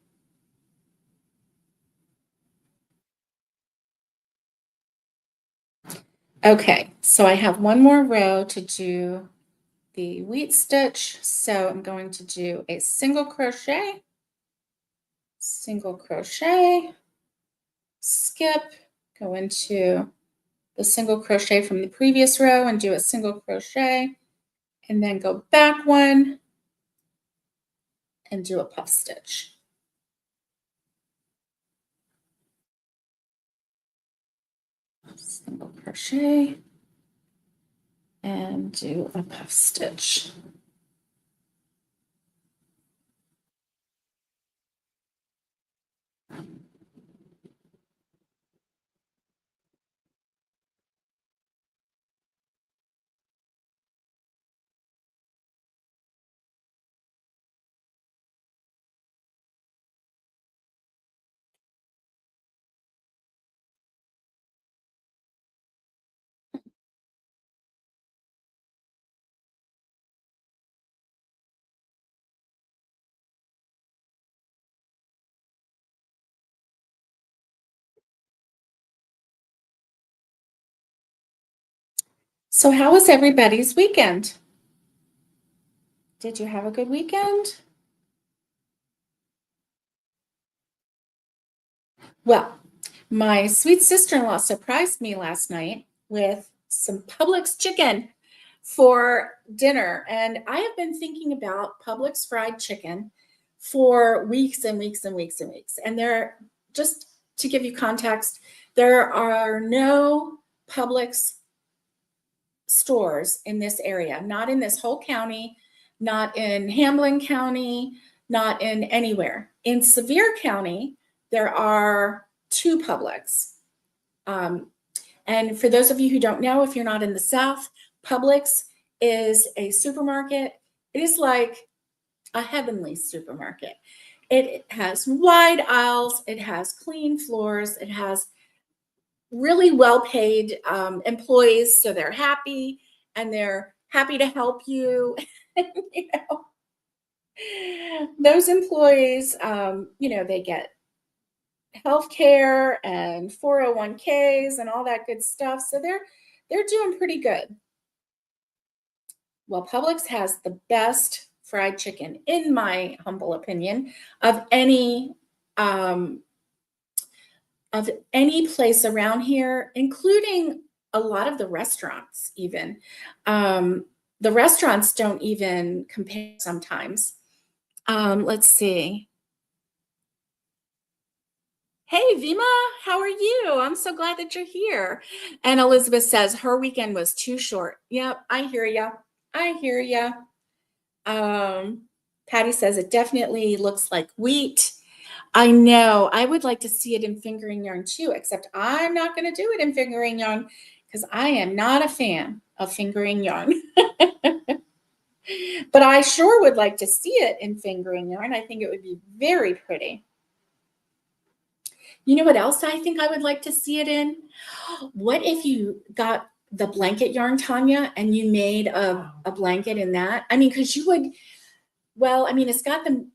Okay, so I have one more row to do the wheat stitch. So I'm going to do a single crochet, skip, go into the single crochet from the previous row and do a single crochet, and then go back one and do a puff stitch. Single crochet and do a puff stitch. So how was everybody's weekend? Did you have a good weekend? Well, my sweet sister-in-law surprised me last night with some Publix chicken. for dinner. And I have been thinking about Publix fried chicken for weeks and weeks and weeks and weeks. And there, just to give you context, there are no Publix stores in this area, not in this whole county, not in Hamlin County, not in anywhere. In Sevier County, there are 2 Publix. And for those of you who don't know, if you're not in the South, Publix is a supermarket. It is like a heavenly supermarket. It has wide aisles, it has clean floors, it has really well-paid employees, so they're happy and they're happy to help you. You know, those employees, they get healthcare and 401ks and all that good stuff, so they're doing pretty good. Well, Publix has the best fried chicken, in my humble opinion, of any place around here, including a lot of the restaurants even. The restaurants don't even compare sometimes. Let's see. Hey, Vima, how are you? I'm so glad that you're here. And Elizabeth says her weekend was too short. Yep, I hear ya. I hear ya. Patty says it definitely looks like wheat. I know. I would like to see it in fingering yarn too, except I'm not going to do it in fingering yarn because I am not a fan of fingering yarn. But I sure would like to see it in fingering yarn. I think it would be very pretty. You know what else I think I would like to see it in? What if you got the blanket yarn, Tanya, and you made a blanket in that? I mean, because you would, well, I mean, it's got the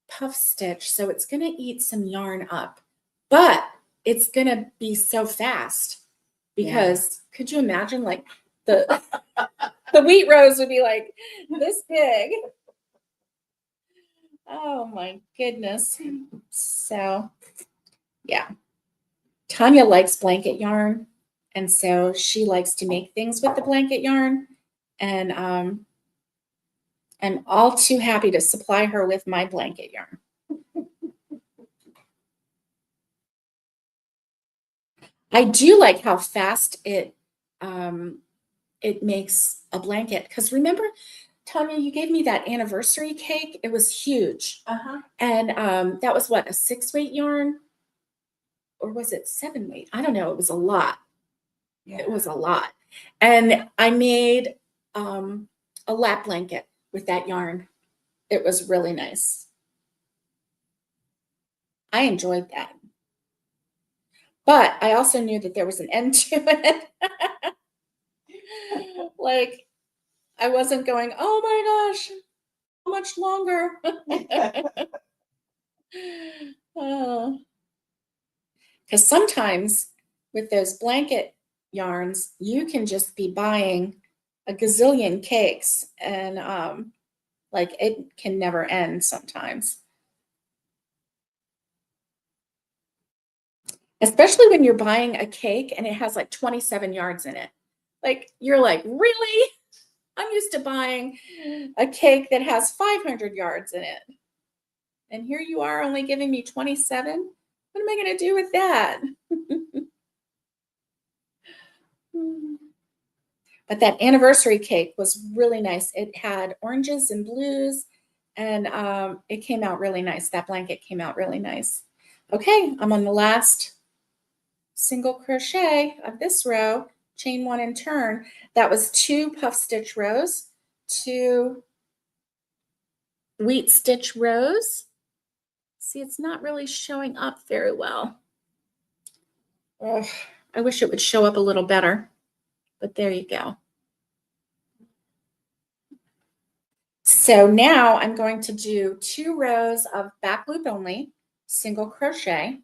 puff stitch, so it's going to eat some yarn up, but it's going to be so fast because could you imagine like the wheat rose would be like this big. Oh my goodness. So yeah, Tanya likes blanket yarn, and so she likes to make things with the blanket yarn, and I'm all too happy to supply her with my blanket yarn. I do like how fast it makes a blanket, because remember, Tanya, you gave me that anniversary cake. It was huge, and that was what, a 6-weight yarn, or was it 7-weight? I don't know. It was a lot. Yeah. It was a lot, and I made a lap blanket with that yarn. It was really nice. I enjoyed that. But I also knew that there was an end to it. Like, I wasn't going, oh my gosh, how much longer? Because sometimes with those blanket yarns, you can just be buying a gazillion cakes, and like it can never end sometimes. Especially when you're buying a cake and it has like 27 yards in it. Like, you're like, really? I'm used to buying a cake that has 500 yards in it. And here you are only giving me 27? What am I going to do with that? But that anniversary cake was really nice. It had oranges and blues, and it came out really nice. That blanket came out really nice. Okay, I'm on the last single crochet of this row, chain 1 and turn. That was 2 puff stitch rows, 2 wheat stitch rows. See, it's not really showing up very well. Ugh, I wish it would show up a little better, but there you go. So now I'm going to do 2 rows of back loop only, single crochet.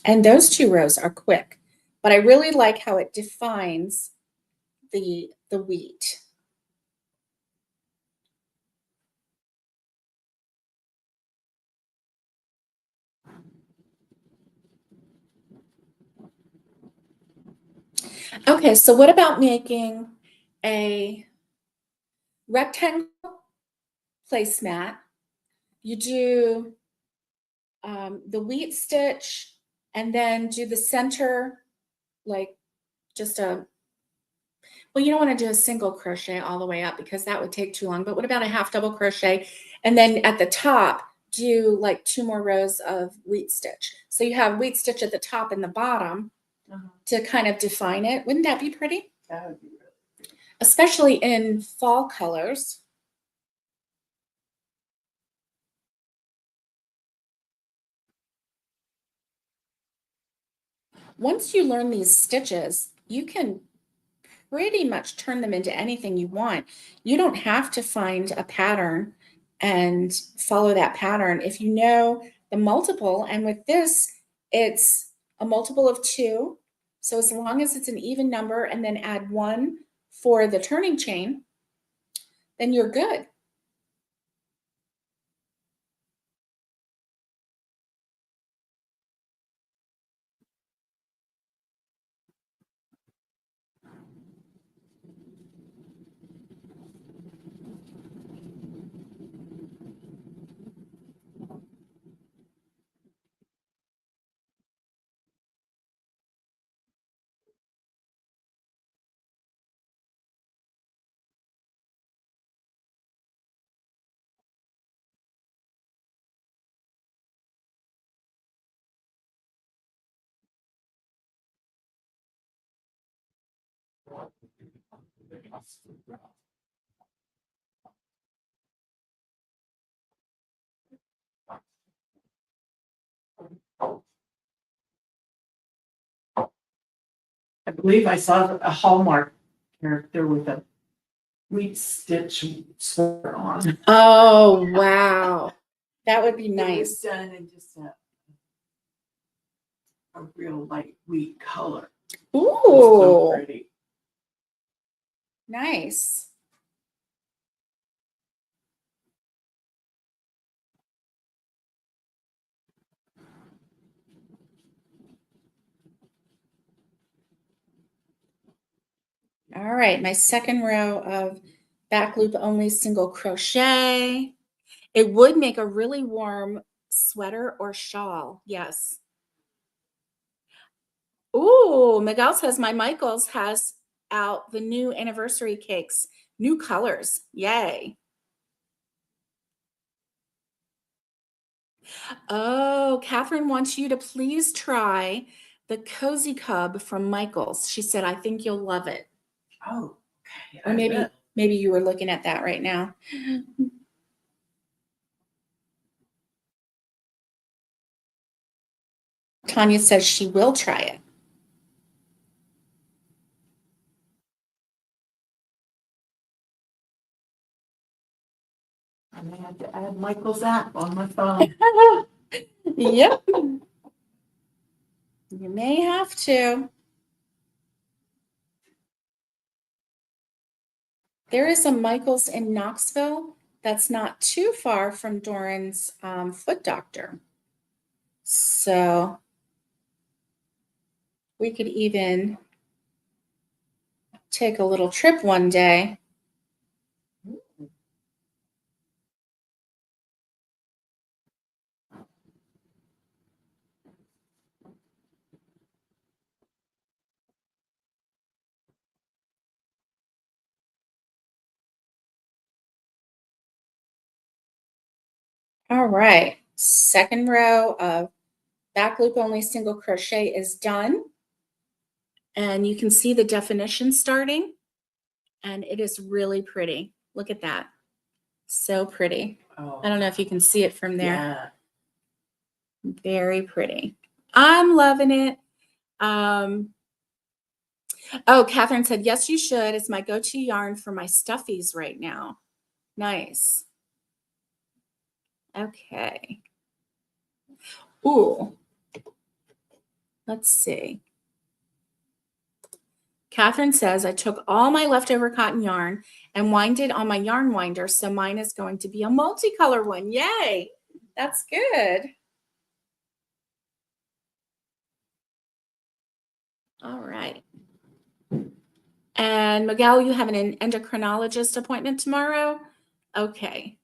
And those 2 rows are quick, but I really like how it defines the wheat. Okay, so what about making a rectangle placemat? You do the wheat stitch and then do the center like just a, well, you don't want to do a single crochet all the way up because that would take too long. But what about a half double crochet? And then at the top, do like 2 more rows of wheat stitch. So you have wheat stitch at the top and the bottom to kind of define it. Wouldn't that be pretty? That would be really pretty. Especially in fall colors. Once you learn these stitches, you can pretty much turn them into anything you want. You don't have to find a pattern and follow that pattern. If you know the multiple, and with this, it's a multiple of 2. So as long as it's an even number and then add 1 for the turning chain, then you're good. I believe I saw a Hallmark character with a wheat stitch sweater on. Oh, wow. That would be It was nice. done in just a real light wheat color. It was so Ooh, pretty. nice. All right, my second row of back loop only single crochet. It would make a really warm sweater or shawl. Yes. Ooh, Miguel says my Michaels has out the new anniversary cakes, new colors. Yay. Oh, Catherine wants you to please try the Cozy Cub from Michaels. She said, I think you'll love it. Oh, okay. Or maybe you were looking at that right now. Tanya says she will try it. I had to add Michael's app on my phone. Yep. You may have to. There is a Michaels in Knoxville that's not too far from Doran's foot doctor. So we could even take a little trip one day. All right, second row of back loop only single crochet is done. And you can see the definition starting, and it is really pretty. Look at that. So pretty. Oh, I don't know if you can see it from there. yeah. Very pretty. I'm loving it. Oh, Catherine said, yes, you should. It's my go-to yarn for my stuffies right now. Nice. Okay. Ooh. Let's see. Catherine says, I took all my leftover cotton yarn and wind it on my yarn winder, so mine is going to be a multicolor one. Yay! That's good. All right. And Miguel, you have an endocrinologist appointment tomorrow? Okay.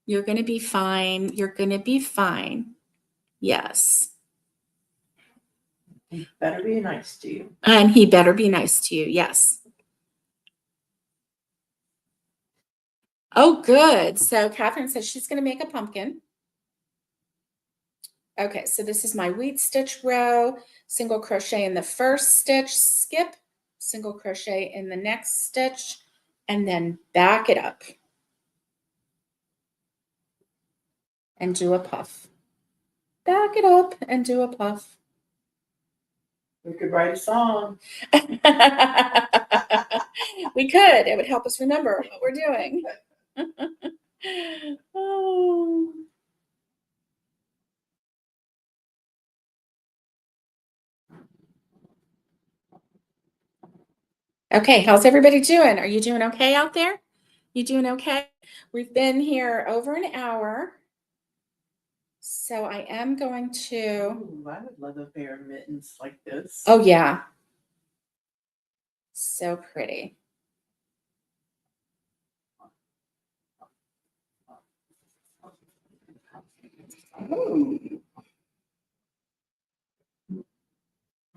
You're going to be fine. You're going to be fine. Yes. He better be nice to you. And he better be nice to you. Yes. Oh, good. So Catherine says she's going to make a pumpkin. Okay, so this is my wheat stitch row, single crochet in the first stitch, skip, single crochet in the next stitch, and then back it up and do a puff. Back it up and do a puff. We could write a song. We could. It would help us remember what we're doing. Oh. Okay, how's everybody doing? Are you doing okay out there? You doing okay? We've been here over an hour. So I am going to. Ooh, I would love a pair of mittens like this. Oh, yeah. So pretty.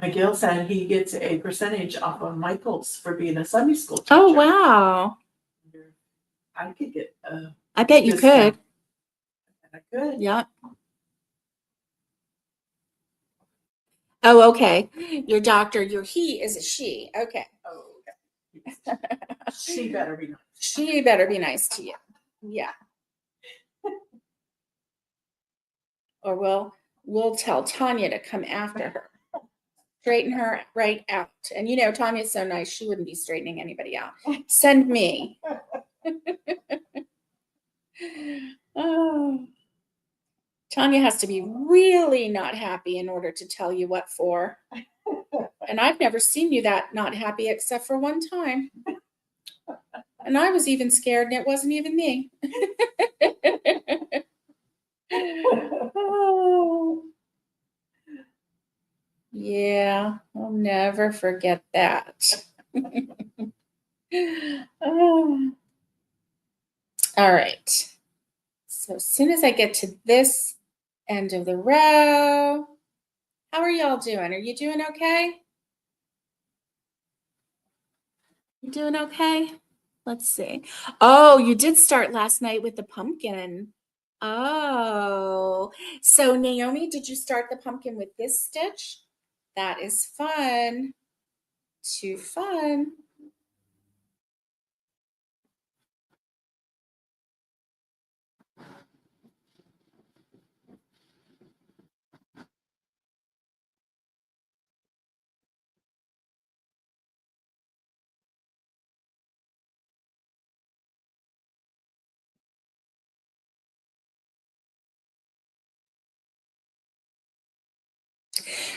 Miguel said he gets a percentage off of Michael's for being a Sunday school teacher. Oh, wow. I could get I bet you could. I could. Yeah. Oh, okay. Your doctor, your he is a she. Okay. Oh, okay. She better be nice. She better be nice to you. Yeah. Or we'll tell Tanya to come after her. Straighten her right out. And you know, Tanya's so nice, she wouldn't be straightening anybody out. Send me. Oh. Tanya has to be really not happy in order to tell you what for. And I've never seen you that not happy except for one time. And I was even scared, and it wasn't even me. Oh. Yeah, I'll never forget that. Oh. All right. So as soon as I get to this end of the row, how are y'all doing? Are you doing okay? You doing okay? Let's see. Oh, you did start last night with the pumpkin. Oh, so Naomi, did you start the pumpkin with this stitch? That is fun. Too fun.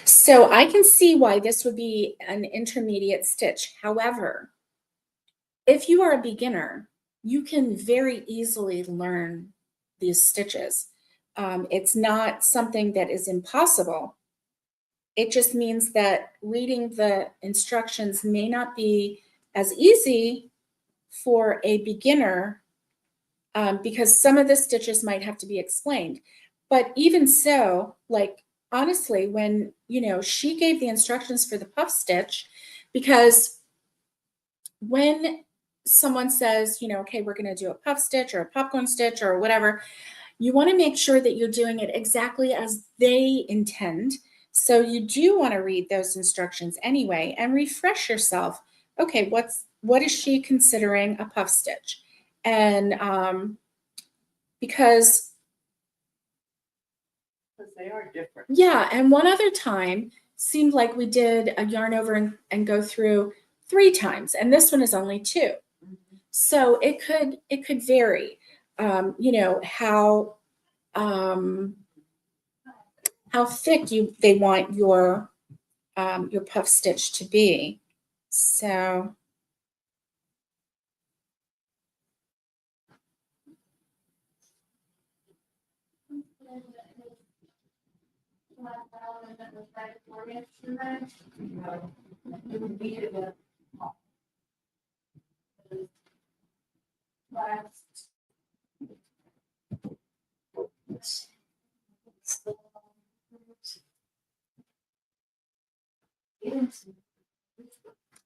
So I can see why this would be an intermediate stitch. However, if you are a beginner, you can very easily learn these stitches. It's not something that is impossible. It just means that reading the instructions may not be as easy for a beginner because some of the stitches might have to be explained. But even so, like honestly, when she gave the instructions for the puff stitch, because when someone says, okay, we're going to do a puff stitch or a popcorn stitch or whatever, you want to make sure that you're doing it exactly as they intend. So you do want to read those instructions anyway and refresh yourself. Okay, what is she considering a puff stitch? And because they are different. Yeah, and one other time seemed like we did a yarn over and go through 3 times, and this one is only 2. Mm-hmm. So it could vary. How thick they want your puff stitch to be. So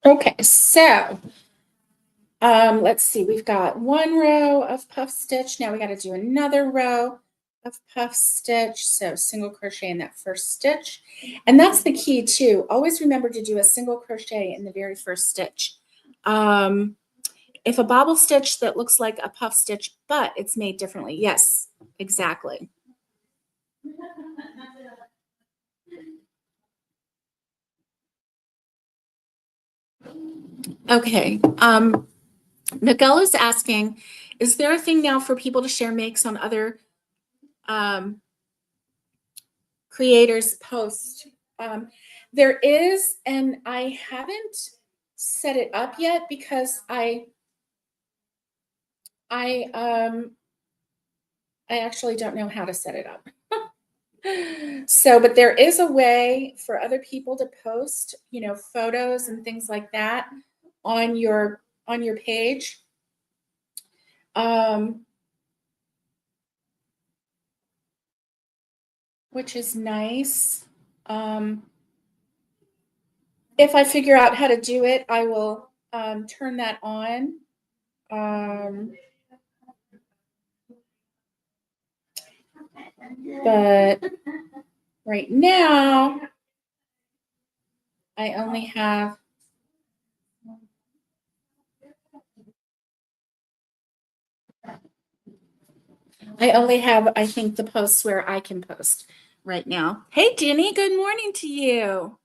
okay, so let's see, we've got one row of puff stitch. Now we got to do another row of puff stitch. So single crochet in that first stitch. And that's the key too. Always remember to do a single crochet in the very first stitch. If a bobble stitch that looks like a puff stitch, but it's made differently. Yes, exactly. Okay. Miguel is asking, is there a thing now for people to share makes on other creators' posts? There is, and I haven't set it up yet because I actually don't know how to set it up. So, but there is a way for other people to post, photos and things like that on your page. Which is nice. If I figure out how to do it, I will turn that on. But right now, I only have I think, the posts where I can post right now. Hey, Jenny, good morning to you.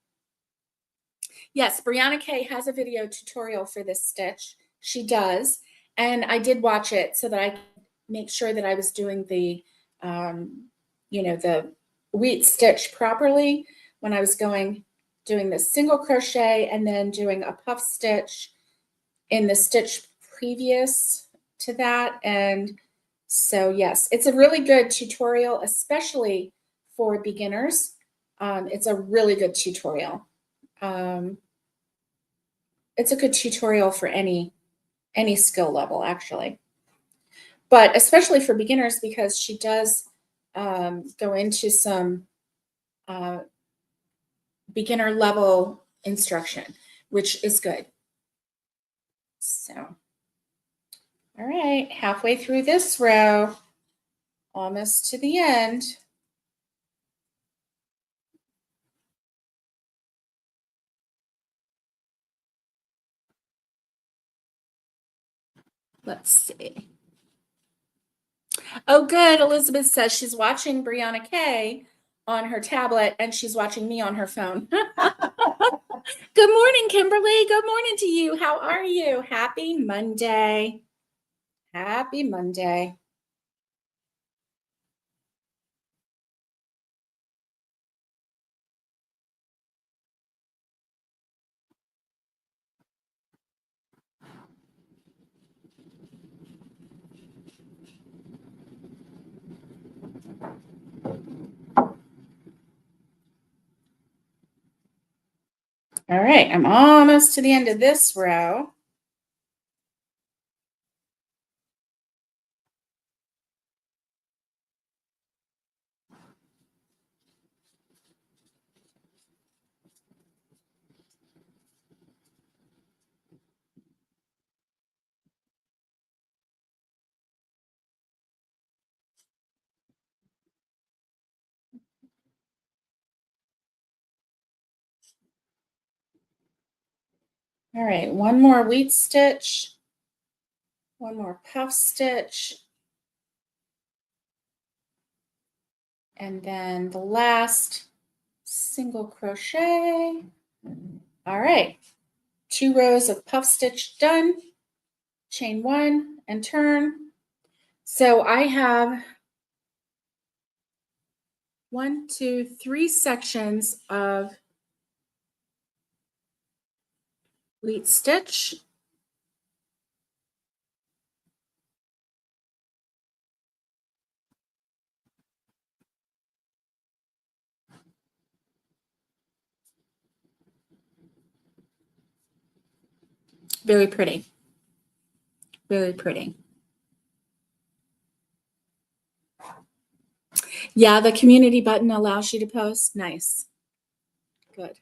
Yes, Brianna Kay has a video tutorial for this stitch. She does. And I did watch it so that I could make sure that I was doing the, the wheat stitch properly when I was doing the single crochet and then doing a puff stitch in the stitch previous to that. And so, yes, it's a really good tutorial, especially for beginners. It's a really good tutorial. It's a good tutorial for any skill level, actually, but especially for beginners because she does go into some beginner level instruction, which is good. So, all right, halfway through this row, almost to the end. Let's see. Oh, good. Elizabeth says she's watching Brianna Kay on her tablet and she's watching me on her phone. Good morning, Kimberly. Good morning to you. How are you? Happy Monday. Happy Monday. All right, I'm almost to the end of this row. All right, one more wheat stitch, one more puff stitch, and then the last single crochet. All right, 2 rows of puff stitch done, chain 1 and turn. So I have 1, 2, 3 sections of Wheat stitch. Very pretty. Very pretty. Yeah, the community button allows you to post. Nice. Good.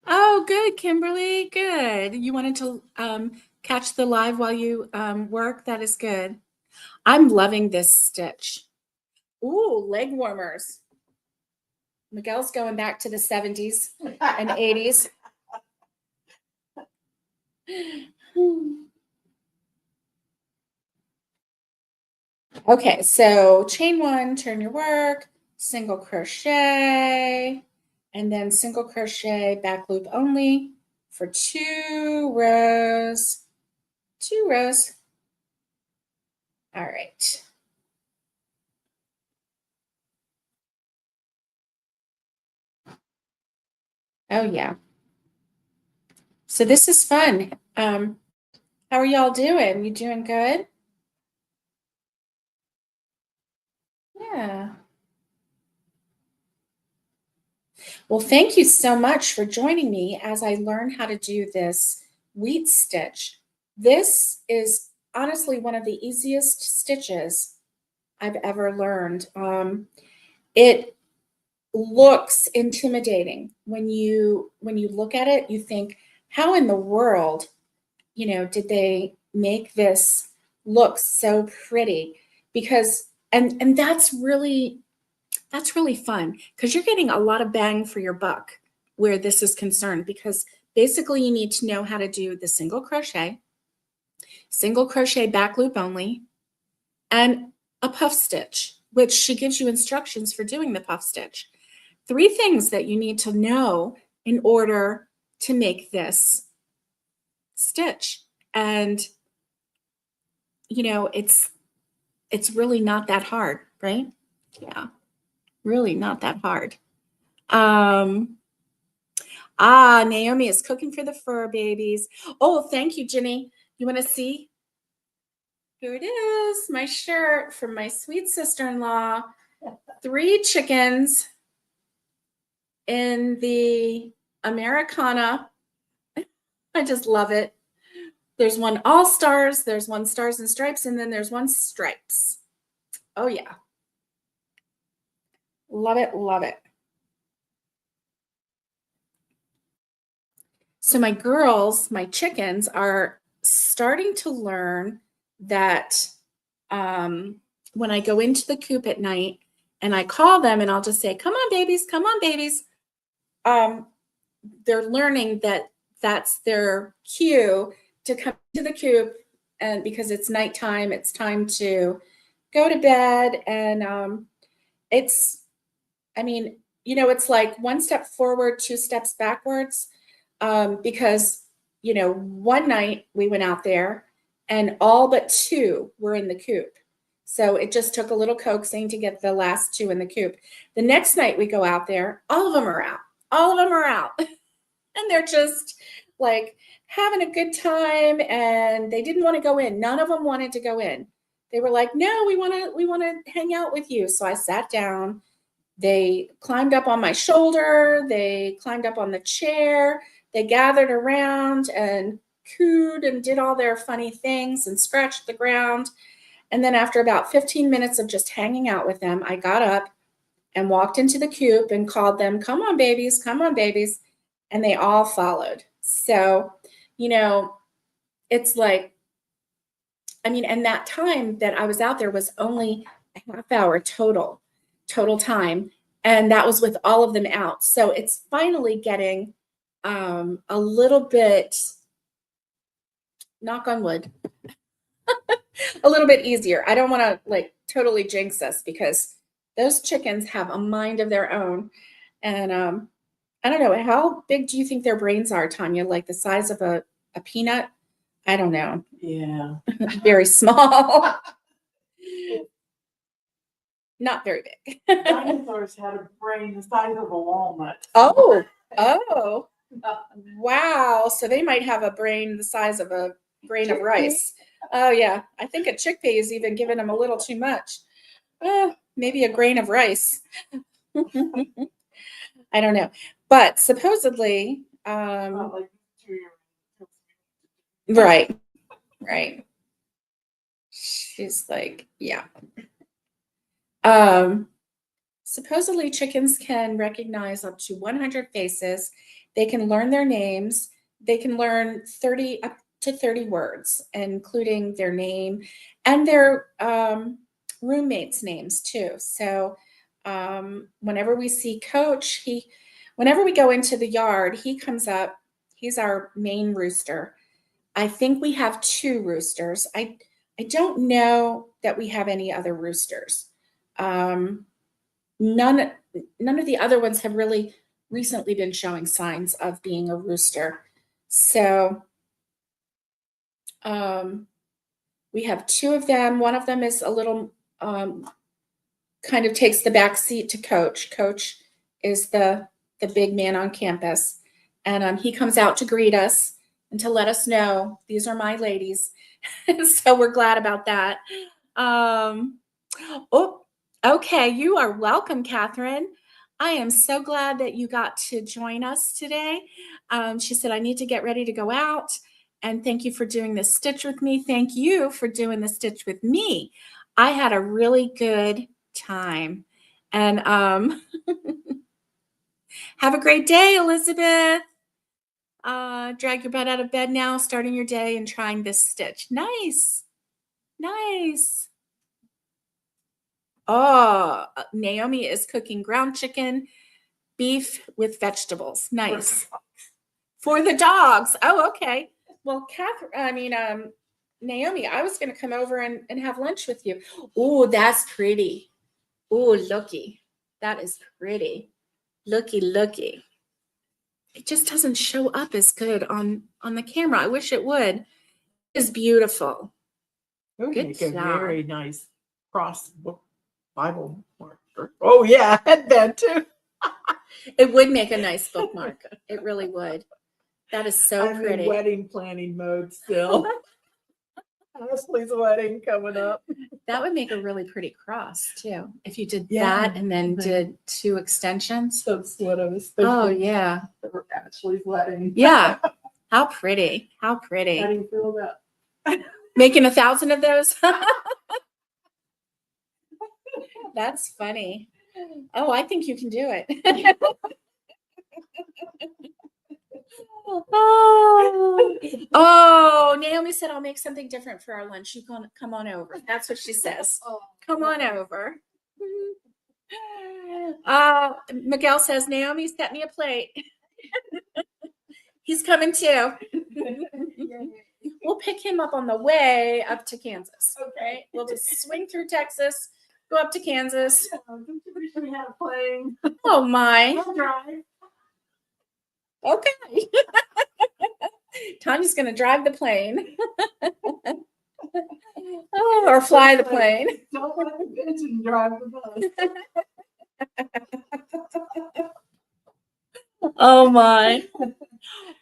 Oh, good, Kimberly. Good. You wanted to catch the live while you work. That is good. I'm loving this stitch. Ooh, leg warmers. Miguel's going back to the 70s and 80s. Okay, so chain one, turn your work, single crochet, and then single crochet back loop only for 2 rows. 2 rows. All right. Oh yeah. So this is fun. How are y'all doing? You doing good? Yeah. Well, thank you so much for joining me as I learn how to do this wheat stitch. This is honestly one of the easiest stitches I've ever learned. It looks intimidating when you look at it. You think, how in the world, did they make this look so pretty? Because and that's really fun because you're getting a lot of bang for your buck where this is concerned, because basically you need to know how to do the single crochet back loop only, and a puff stitch, which she gives you instructions for doing the puff stitch. 3 things that you need to know in order to make this stitch. And it's really not that hard, right? Yeah, really not that hard. Naomi is cooking for the fur babies. Oh, thank you, Jenny. You want to see? Here it is, my shirt from my sweet sister-in-law. 3 chickens in the Americana. I just love it. There's one all stars, there's one stars and stripes, and then there's one stripes. Oh yeah. Love it, love it. So my girls, my chickens, are starting to learn that when I go into the coop at night and I call them and I'll just say, come on, babies, come on, babies. They're learning that that's their cue to come to the coop, and because it's nighttime, it's time to go to bed. And it's like 1 step forward, 2 steps backwards. Because one night we went out there and all but 2 were in the coop. So it just took a little coaxing to get the last 2 in the coop. The next night we go out there, all of them are out. All of them are out. And they're just like having a good time, and they didn't want to go in. None of them wanted to go in. They were like, no, we want to hang out with you. So I sat down. They climbed up on my shoulder. They climbed up on the chair. They gathered around and cooed and did all their funny things and scratched the ground. And then after about 15 minutes of just hanging out with them, I got up and walked into the coop and called them, come on, babies, come on, babies. And they all followed. So, it's like, and that time that I was out there was only a half hour total time. And that was with all of them out. So it's finally getting a little bit, knock on wood, a little bit easier. I don't want to totally jinx us, because those chickens have a mind of their own. And I don't know, how big do you think their brains are, Tanya? Like the size of a peanut? I don't know. Yeah. Very small. not very big. Dinosaurs had a brain the size of a walnut. Oh, oh, wow. So they might have a brain the size of a grain of rice. Oh, yeah. I think a chickpea is even giving them a little too much. Maybe a grain of rice. I don't know. But supposedly, Not like 2-year-old. right, right. She's like, yeah. Supposedly chickens can recognize up to 100 faces. They can learn their names. They can learn 30 up to 30 words, including their name and their roommates' names too. So whenever we see Coach, whenever we go into the yard, he comes up. He's our main rooster. I think we have 2 roosters. I don't know that we have any other roosters. None of the other ones have really recently been showing signs of being a rooster. So we have 2 of them. One of them is a little kind of takes the back seat to Coach. Coach is the big man on campus, and he comes out to greet us and to let us know these are my ladies. So we're glad about that. Oh, okay. You are welcome, Catherine. I am so glad that you got to join us today. She said, I need to get ready to go out. And thank you for doing this stitch with me. Thank you for doing the stitch with me. I had a really good time. And have a great day, Elizabeth. Drag your butt out of bed now, starting your day and trying this stitch. Nice. Nice. Oh, Naomi is cooking ground chicken, beef with vegetables. Nice. For the dogs. Oh, okay. Well, Naomi, I was going to come over and have lunch with you. Oh, that's pretty. Oh, looky. That is pretty. Looky. It just doesn't show up as good on the camera. I wish it would. It is beautiful. It would Good make a job. very nice cross book Bible marker. Oh yeah, headband too. It would make a nice bookmark. It really would. That is so I'm pretty. in wedding planning mode still. Ashley's wedding coming up. That would make a really pretty cross too. If you did Yeah, that and then did 2 extensions. That's what I was thinking. Oh yeah. For Ashley's wedding. Yeah. How pretty. How How pretty. do you feel about Making 1,000 of those. That's funny. Oh, I think you can do it. Oh, Naomi said I'll make something different for our lunch. You can come on over. That's what she says. Come on over. Miguel says, Naomi, set me a plate. He's coming too. We'll pick him up on the way up to Kansas. Okay. We'll just swing through Texas, go up to Kansas. We had a plane. Oh my. I'll drive. Okay. Tanya's gonna drive the plane. Oh, or fly the plane. Don't let the pigeon drive the bus. Oh my.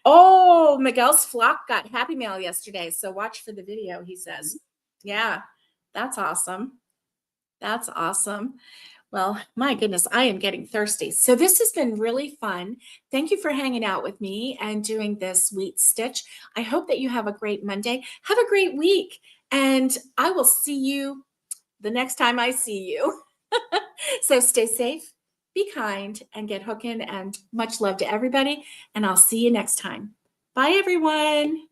Oh, Miguel's flock got Happy Mail yesterday. So watch for the video, he says. Yeah, that's awesome. That's awesome. Well, my goodness, I am getting thirsty. So this has been really fun. Thank you for hanging out with me and doing this wheat stitch. I hope that you have a great Monday. Have a great week. And I will see you the next time I see you. So stay safe, be kind, and get hooking. And much love to everybody. And I'll see you next time. Bye, everyone.